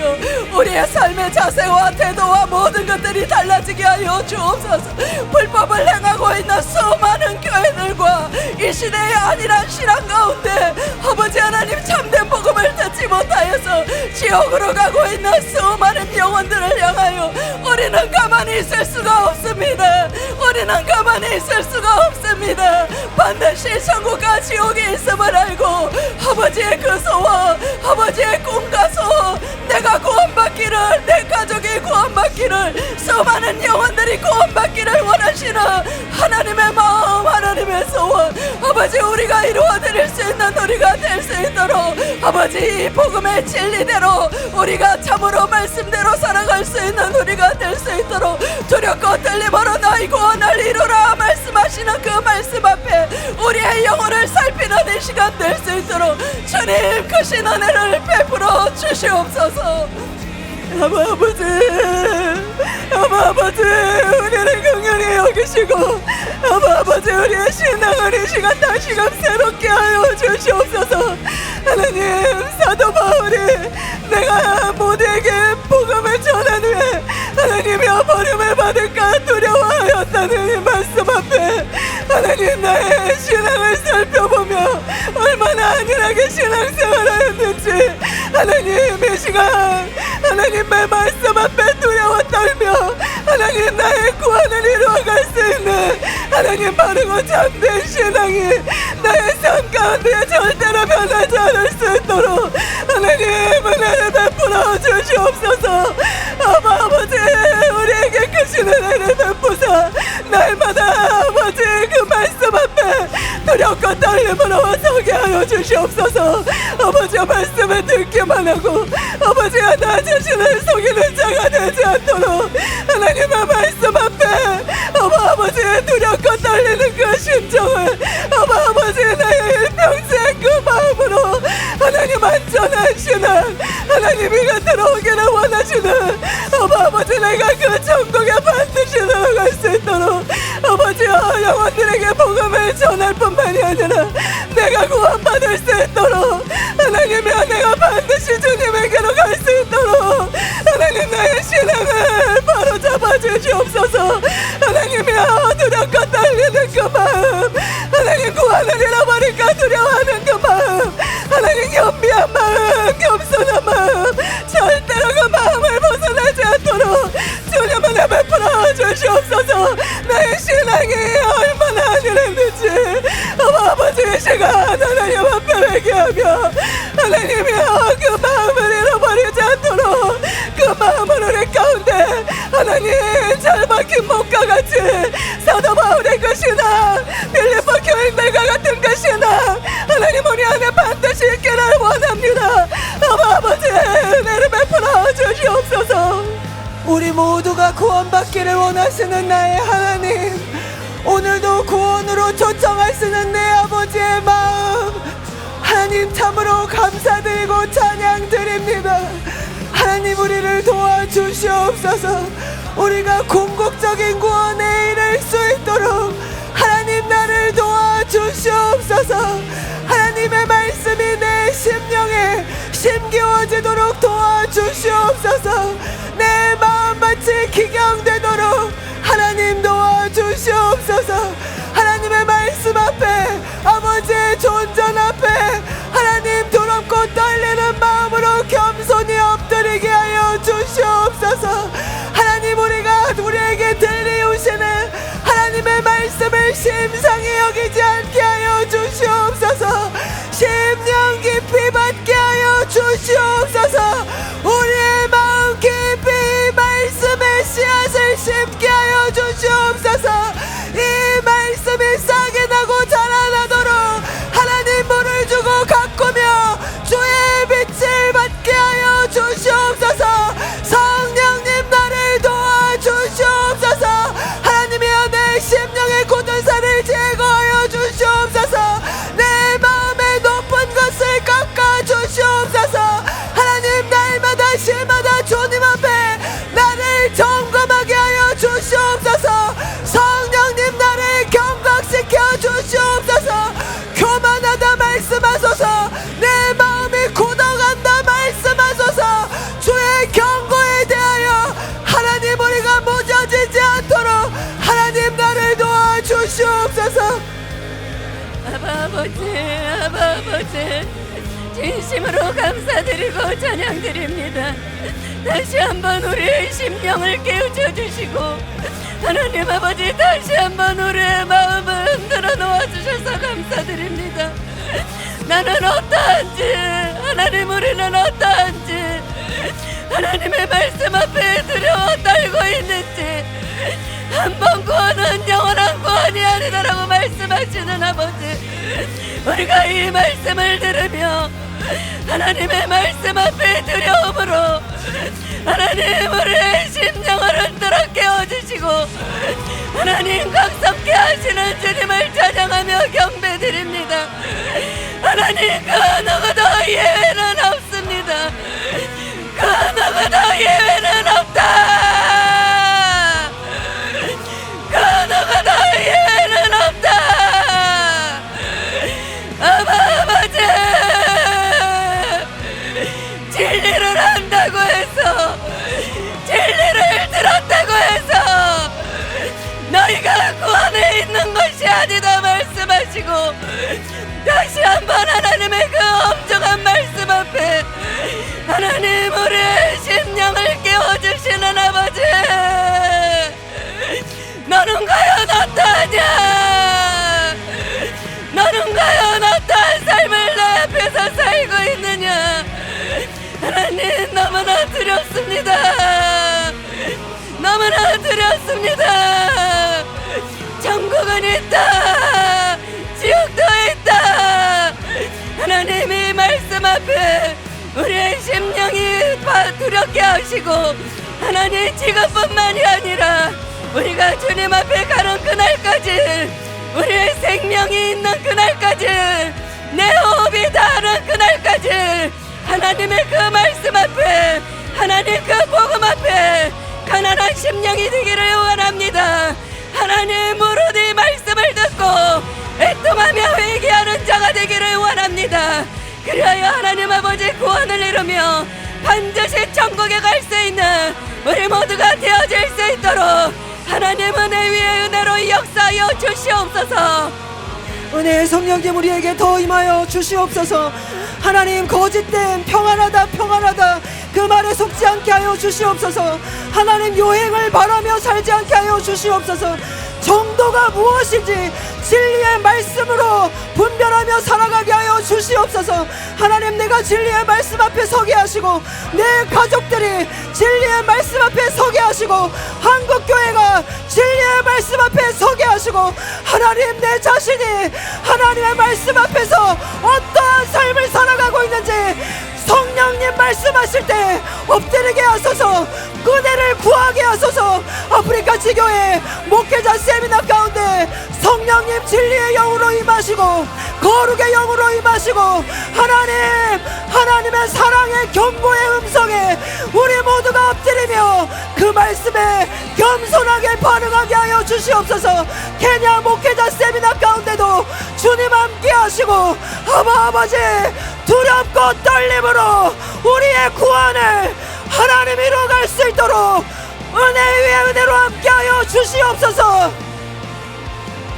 우리의 삶의 자세와 태도와 모든 것들이 달라지게 하여 주옵소서. 불법을 행하고 있는 수많은 교회들과 이 시대의 안일한 신앙 가운데 아버지 하나님 참된 복음을 듣지 못하여서 지옥으로 가고 있는 수많은 영혼들을 향하여 우리는 가만히 있을 수가 없습니다. 우리는 가만히 있을 수가 없습니다. 반드시 천국과 지옥이 있음을 알고 아버지의 그 소원 아버지의 꿈과 소원 내가 구원받기를 내 가족이 구원받기를 수많은 영혼들이 구원받기를 원하시는 하나님의 마음 하나님의 소원 아버지 우리가 이루어드릴 수 있는 우리가 될 수 있도록 아버지 이 복음의 진리대로 우리가 참으로 말씀대로 살아갈 수 있는 우리가 될 수 있도록 두렵고 떨림으로 너희 구원을 이루라 말씀하시는 그 말씀 앞에 우리의 영혼을 살피는 이 시간 될 수 있도록 주님 크신 은혜를 베풀어 주시옵소서. 아버지 우리를 긍휼히 여기시고 아버지 우리의 신앙을 이 시간 다시금 새롭게 하여 주시옵소서. 하나님 사도 바울이 내가 모두에게 복음을 전한 후에 하나님이여 버림을 받을까 두려워하였다는 이 말씀 앞에 하나님 나의 신앙을 살펴보며 어떻게 신앙생활을 했는지 하나님 이 시간 하나님의 말씀 앞에 두려워 떨며 하나님 나의 구원을 이루어갈 수 있는 하나님 바르고 참된 신앙이 나의 삶 가운데 절대로 변하지 않을 수 있도록 하나님 은혜를 베풀어 주시옵소서. 아버지 우리에게 크신 은혜를 베푸사 날마다 아버지 그 말씀 앞에 두렵고 떨림으로 서게 하여 주시옵소서. 아버지의 말씀을 듣기만 하고 아버지가 나 자신을 속이는 자가 되지 않도록 하나님의 말씀 앞에 아버지의 두렵고 떨리는 그 심정을 아버지 나의 일평생 그 마음으로 하나님 안전한 신앙 하나님이 들어오기를 원하시는 아버지 내가 그 천국에 반드시 들어갈 수 있도록 아버지여 영혼들에게 복음을 전할 뿐만이 아니라 내가 구원받을 수 있도록 하나님이여 내가 반드시 주님에게로 갈 수 있도록 하나님 나의 신앙을 바로 잡아주시옵소서. 하나님이여 두렵고 떨리는 그 마음 하나님 구원을 잃어버릴까 두려워하는 그 마음 하나님 겸비한 마음 겸손한 마음 절대로 그 마음을 벗어나지 않도록 주님 은혜 베풀어 주시옵소서. 나의 신앙이 얼마나 안일했는지 아버지 이 시간 하나님 앞에 회개하며 하나님이여 그 마음을 잃어버리지 않도록 그 마음을 우리 가운데 하나님 잘 박힌 목과 같이 사도 바울의 그 신앙 빌립보 교인들과 같은 그 신앙 하나님 우리 안에 반드시 있기를 원합니다. 아버지 은혜를 베풀어 주시옵소서. 우리 모두가 구원받기를 원하시는 나의 하나님 오늘도 구원으로 초청하시는 내 아버지의 마음 하나님 참으로 감사드리고 찬양드립니다. 하나님 우리를 도와주시옵소서. 우리가 궁극적인 구원에 이를 수 있도록 하나님 나를 도와주시옵소서. 하나님의 말씀이 내 심령에 심기워지도록 도와주시옵소서. 내 마음밭이 기경되도록 하나님 도와주시옵소서. 하나님의 말씀 앞에 아버지의 존전 앞에 하나님 두렵고 떨리는 마음으로 겸손히 엎드리게 하여 주시옵소서. 하나님 우리에게 들리우시는 하나님의 말씀을 심상히 여기지 않게 하여 주시옵소서. 심령 깊이 받게 하여 주시옵소서. 우리의 마음 깊이 말씀의 씨앗을 심게 하여 주시옵소서. 이 말씀이 싹이 나고 자라나도록 하나님 물을 주고 가꾸며 주의 빛을 받게 하여 주시옵소서. 성령님 나를 도와주시옵소서. 하나님이여 내 심령의 굳은 살을 제거하여 주시옵소서. 내 마음의 높은 것을 깎아 주시옵소서. 하나님 날마다 시마다 주님 앞에 나를 점검하게 하여 주시옵소서. 성령님 나를 경각시켜 주시옵소서. 교만하다 말씀하소서. 내 마음이 굳어간다 말씀하소서. 주의 경고에 대하여 하나님 우리가 무뎌지지 않도록 하나님 나를 도와주시옵소서. 아버지 진심으로 감사드리고 찬양드립니다. 다시 한번 우리의 심령을 깨우쳐 주시고 하나님 아버지 다시 한번 우리의 마음을 흔들어 놓아주셔서 감사드립니다. 나는 어떠한지 하나님 우리는 어떠한지 하나님의 말씀 앞에 두려워 떨고 있는지 한번 구원은 영원한 구원이 아니다라고 말씀하시는 아버지 우리가 이 말씀을 들으며 하나님의 말씀 앞에 두려움으로 하나님 우리의 심령을 흔들어 깨워주시고 하나님 강섭게 하시는 주님을 찬양하며 경배드립니다. 하나님 그 누구도 예외는 없습니다. 그 누구도 예외는 없다. 그 누구도 예외는 없다. 아버지 진리를 한다고 해서 진리를 들었다고 해서 너희가 구원에 있는 것이 아니다 말씀하시고 다시 한번 하나님의 그 말씀 앞에 하나님 우리의 심령을 깨워주시는 아버지, 너는 과연 어떠하냐? 너는 과연 어떠한 삶을 내 앞에서 살고 있느냐? 하나님 너무나 두렵습니다. 너무나 두렵습니다. 천국은 있다, 지옥도 있다. 하나님의 말씀 앞에 우리의 심령이 두렵게 하시고, 하나님 지금뿐만이 아니라 우리가 주님 앞에 가는 그날까지, 우리의 생명이 있는 그날까지, 내 호흡이 닿는 그날까지 하나님의 그 말씀 앞에, 하나님 그 복음 앞에 가난한 심령이 되기를 원합니다. 하나님 무릇이 말씀을 듣고 애통하며 회개하는 자가 되기를 원합니다. 그리하여 하나님 아버지 구원을 이루며 반드시 천국에 갈 수 있는 우리 모두가 되어질 수 있도록 하나님 은혜 위에 은혜로 역사하여 주시옵소서. 은혜의 성령님 우리에게 더 임하여 주시옵소서. 하나님 거짓된 평안하다 평안하다 그 말에 속지 않게 하여 주시옵소서. 하나님 요행을 바라며 살지 않게 하여 주시옵소서. 정도가 무엇인지 진리의 말씀으로 분별하며 살아가게 하여 주시옵소서. 하나님 내가 진리의 말씀 앞에 서게 하시고, 내 가족들이 진리의 말씀 앞에 서게 하시고, 한국교회가 진리의 말씀 앞에 서게 하시고, 하나님 내 자신이 하나님의 말씀 앞에서 어떠한 삶을 살아가고 있는지 성령님 말씀하실 때 엎드리게 하소서. 은혜를 구하게 하소서. 아프리카 지교회 목회자 세미나 가운데 성령님 진리의 영으로 임하시고, 거룩의 영으로 임하시고, 하나님의 사랑의 경고의 음성에 우리 모두가 엎드리며 그 말씀에 겸손하게 반응하게 하여 주시옵소서. 케냐 목회자 세미나 가운데도 주님 함께 하시고, 아버지 두렵고 떨림으로 우리의 구원을 하나님 이루어갈 수 있도록 은혜 위에 은혜로 함께하여 주시옵소서.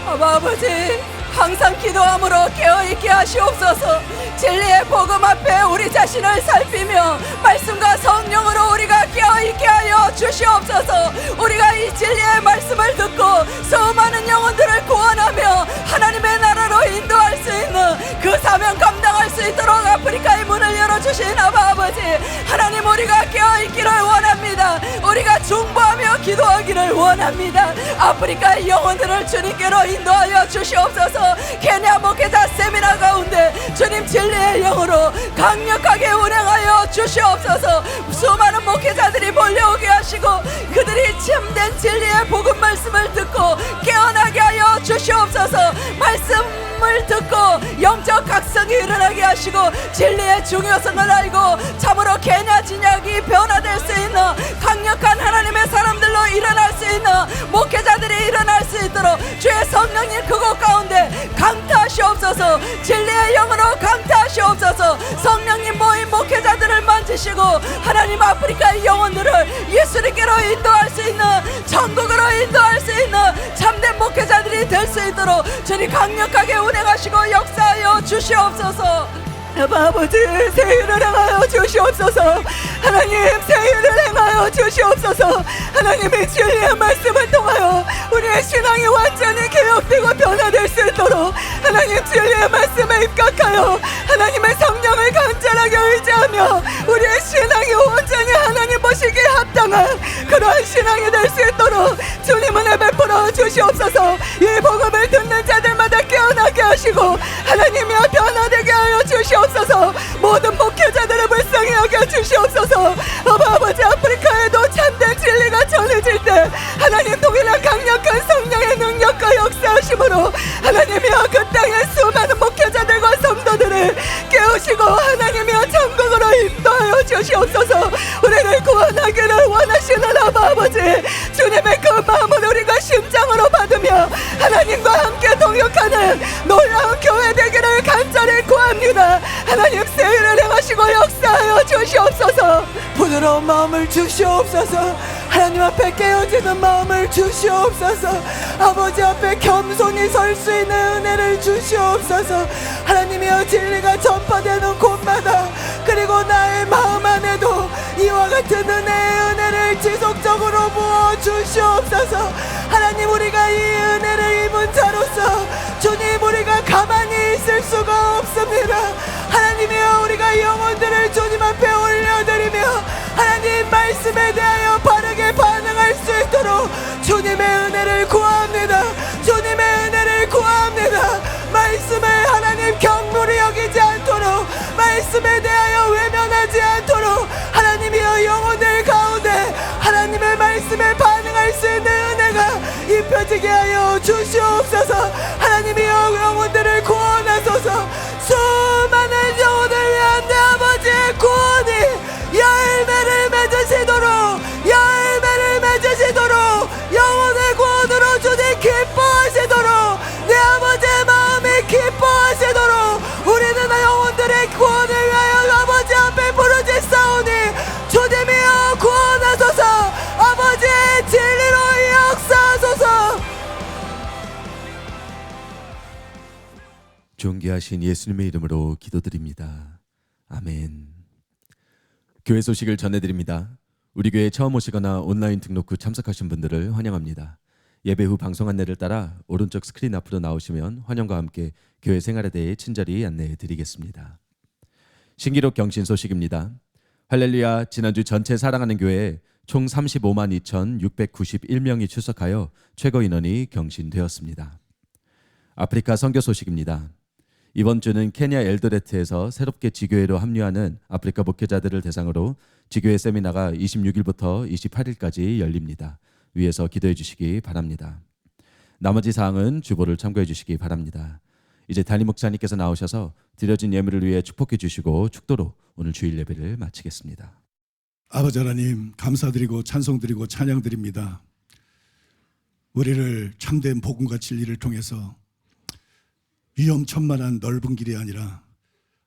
아버지 항상 기도함으로 깨어있게 하시옵소서. 진리의 복음 앞에 우리 자신을 살피며 말씀과 성령으로 우리가 깨어있게 하여 주시옵소서. 우리가 이 진리의 말씀을 듣고 수많은 영혼들을 구원하며 하나님의 나라로 인도할 수 있는 그 사명 감당할 수 있도록 아프리카의 문을 열어주신 아버지, 하나님 우리가 깨어있기를 원합니다. 우리가 중보하며 기도하기를 원합니다. 아프리카의 영혼들을 주님께로 인도하여 주시옵소서. 케냐 목회자 세미나 가운데 주님 진리의 영으로 강력하게 운행하여 주시옵소서. 수많은 목회자들이 몰려오게 하시고 그들이 참된 진리의 복음 말씀을 듣고 깨어나게 하여 주시옵소서. 말씀을 듣고 영적 각성이 일어나게 하시고 진리의 중요성을 알고 참으로 케냐 진약이 변화될 수 있는 강력한 하나님의 사람들로 일어날 수 있는 목회자들이 일어날 수 있도록 주의 성령님 그곳 가운데 강타하시옵소서. 진리의 영으로 강타하시옵소서. 성령님 모인 목회자들을 만지시고 하나님 아프리카의 영혼들을 예수님께로 인도할 수 있는, 천국으로 인도할 수 있는 참된 목회자들이 될 수 있도록 주님 강력하게 운행하시고 역사하여 주시옵소서. 아버지 세일을 행하여 주시옵소서. 하나님 세일을 행하여 주시옵소서. 하나님의 진리의 말씀을 통하여 우리의 신앙이 완전히 개혁되고 변화될 수 있도록 하나님 진리의 말씀에 입각하여 하나님의 성령을 간절하게 의지하며 우리의 신앙이 온전히 하나님 보시기에 합당한 그러한 신앙이 될 수 있도록 주님 은혜 베풀어 주시옵소서. 이 복음을 듣는 자들마다 깨어나게 하시고 하나님이여 변화되게 하여 주시옵소서. 모든 목회자들을 불쌍히 여겨 주시옵소서. 아버지 아프리카에도 참된 진리가 전해질 때 하나님 동일한 강력한 성령의 능력과 역사하심으로 하나님이여 그 땅의 수많은 목회자들과 성도들을 깨우시고 하나님이여 천국으로 인도하여 주시옵소서. 우리를 구원하기를 원하시는 아버지, 주님의 그 마음을 우리가 심장으로 받으며 하나님과 함께 동역하는 놀라운 교회 되기를 간절히 구합니다. 하나님 세일을 행하시고 역사하여 주시옵소서. 부드러운 마음을 주시옵소서. 하나님 앞에 깨어지는 마음을 주시옵소서. 아버지 앞에 겸손히 설 수 있는 은혜를 주시옵소서. 하나님이여 진리가 전파되는 곳마다 그 모든 은혜를 지속적으로 부어 주시옵소서. 하나님, 우리가 이 은혜를 입은 자로서 주님, 우리가 가만히 있을 수가 없습니다. 하나님이여, 우리가 영혼들을 주님 앞에 올려드리며 하나님 말씀에 대하여 바르게 반응할 수 있도록 주님의 은혜를 구합니다. 주님의 은혜를 구합니다. 말씀을 하나님 경물이 여기지 않도록, 말씀에 대하여 외면하지 않도록 하나님이여, 영혼들 가운데 하나님의 말씀에 반응할 수 있는 은혜가 입혀지게 하여 주시옵소서. 하나님이여, 영혼들을 구원하소서. 수많은 영혼을 위한 내 아버지의 구원이 열매를 맺으시도록 영혼의 구원으로 주님 기뻐하시도록, 내 아버지의 마음이 기뻐하시도록 우리는 영혼들의 구원을 위하여 아버지 앞에 부르짖사오니 주님이여 구원하소서. 아버지의 진리로 역사하소서. 존귀하신 예수님의 이름으로 기도드립니다. 아멘. 교회 소식을 전해드립니다. 우리 교회에 처음 오시거나 온라인 등록 후 참석하신 분들을 환영합니다. 예배 후 방송 안내를 따라 오른쪽 스크린 앞으로 나오시면 환영과 함께 교회 생활에 대해 친절히 안내해 드리겠습니다. 신기록 경신 소식입니다. 할렐루야, 지난주 전체 사랑하는 교회에 총 35만 2,691명이 출석하여 최고 인원이 경신되었습니다. 아프리카 선교 소식입니다. 이번 주는 케냐 엘도레트에서 새롭게 지교회로 합류하는 아프리카 목회자들을 대상으로 지교회 세미나가 26일부터 28일까지 열립니다. 위에서 기도해 주시기 바랍니다. 나머지 사항은 주보를 참고해 주시기 바랍니다. 이제 담임 목사님께서 나오셔서 드려진 예물을 위해 축복해 주시고 축도로 오늘 주일 예배를 마치겠습니다. 아버지 하나님, 감사드리고 찬송드리고 찬양드립니다. 우리를 참된 복음과 진리를 통해서 위험천만한 넓은 길이 아니라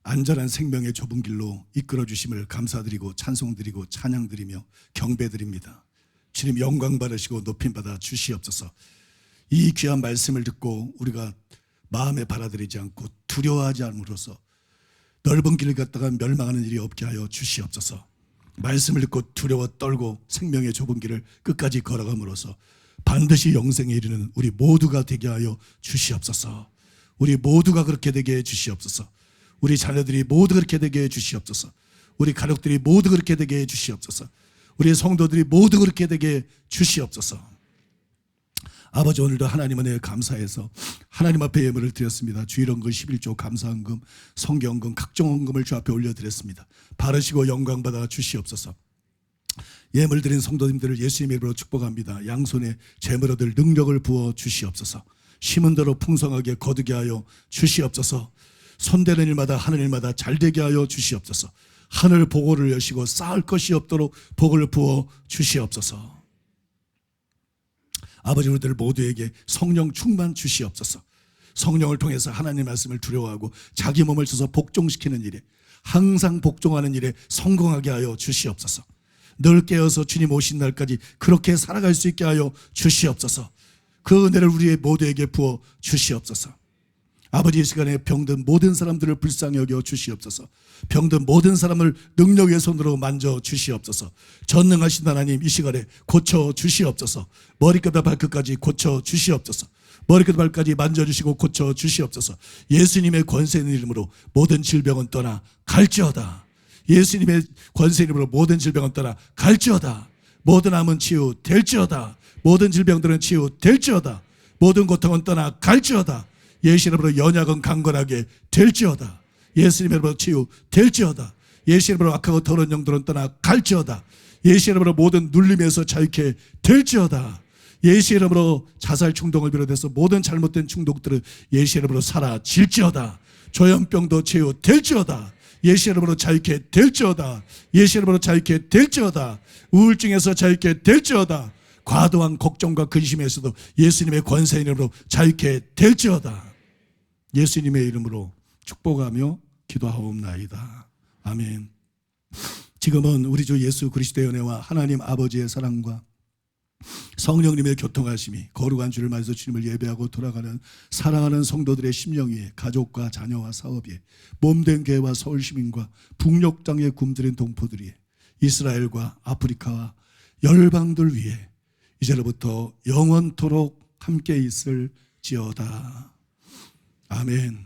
안전한 생명의 좁은 길로 이끌어 주심을 감사드리고 찬송드리고 찬양드리며 경배드립니다. 주님, 영광 받으시고 높임받아 주시옵소서. 이 귀한 말씀을 듣고 우리가 마음에 받아들이지 않고 두려워하지 않음으로써 넓은 길을 갔다가 멸망하는 일이 없게 하여 주시옵소서. 말씀을 듣고 두려워 떨고 생명의 좁은 길을 끝까지 걸어감으로써 반드시 영생에 이르는 우리 모두가 되게 하여 주시옵소서. 우리 모두가 그렇게 되게 해 주시옵소서. 우리 자녀들이 모두 그렇게 되게 해 주시옵소서. 우리 가족들이 모두 그렇게 되게 해 주시옵소서. 우리 성도들이 모두 그렇게 되게 해 주시옵소서. 아버지, 오늘도 하나님 은혜에 감사해서 하나님 앞에 예물을 드렸습니다. 주일헌금 11조 감사헌금, 성경헌금, 각종 헌금을 주 앞에 올려드렸습니다. 바르시고 영광 받아 주시옵소서. 예물 드린 성도님들을 예수님의 이름으로 축복합니다. 양손에 재물 얻을 능력을 부어 주시옵소서. 심은 대로 풍성하게 거두게 하여 주시옵소서. 손대는 일마다 하는 일마다 잘되게 하여 주시옵소서. 하늘 보고를 여시고 쌓을 것이 없도록 복을 부어 주시옵소서. 아버지, 우리들 모두에게 성령 충만 주시옵소서. 성령을 통해서 하나님의 말씀을 두려워하고 자기 몸을 써서 복종시키는 일에, 항상 복종하는 일에 성공하게 하여 주시옵소서. 늘 깨어서 주님 오신 날까지 그렇게 살아갈 수 있게 하여 주시옵소서. 그 은혜를 우리 모두에게 부어 주시옵소서. 아버지, 이 시간에 병든 모든 사람들을 불쌍히 여겨 주시옵소서. 병든 모든 사람을 능력의 손으로 만져 주시옵소서. 전능하신 하나님, 이 시간에 고쳐 주시옵소서. 머리끝부터 발끝까지 고쳐 주시옵소서. 머리끝부터 발끝까지 만져주시고 고쳐 주시옵소서. 예수님의 권세 있는 이름으로 모든 질병은 떠나 갈지어다. 예수님의 권세 이름으로 모든 질병은 떠나 갈지어다. 모든 암은 치유될지어다. 모든 질병들은 치유될지어다. 모든 고통은 떠나 갈지어다. 예수 이름으로 연약은 강건하게 될지어다. 예수 이름으로 치유될지어다. 예수 이름으로 악하고 더러운 영들은 떠나 갈지어다. 예수 이름으로 모든 눌림에서 자유케 될지어다. 예수 이름으로 자살 충동을 비롯해서 모든 잘못된 충동들은 예수 이름으로 사라질지어다. 조현병도 치유될지어다. 예수 이름으로 자유케 될지어다. 예수 이름으로 자유케 될지어다. 우울증에서 자유케 될지어다. 과도한 걱정과 근심에서도 예수님의 권세 이름으로 자유케 될지어다. 예수님의 이름으로 축복하며 기도하옵나이다. 아멘. 지금은 우리 주 예수 그리스도의 은혜와 하나님 아버지의 사랑과 성령님의 교통하심이 거룩한 주를 맞아서 주님을 예배하고 돌아가는 사랑하는 성도들의 심령 위에, 가족과 자녀와 사업 위에, 몸된 교회와 서울시민과 북녘 땅에 굶주린 동포들 위에 이스라엘과 아프리카와 열방들 위해 이제로부터 영원토록 함께 있을지어다. 아멘.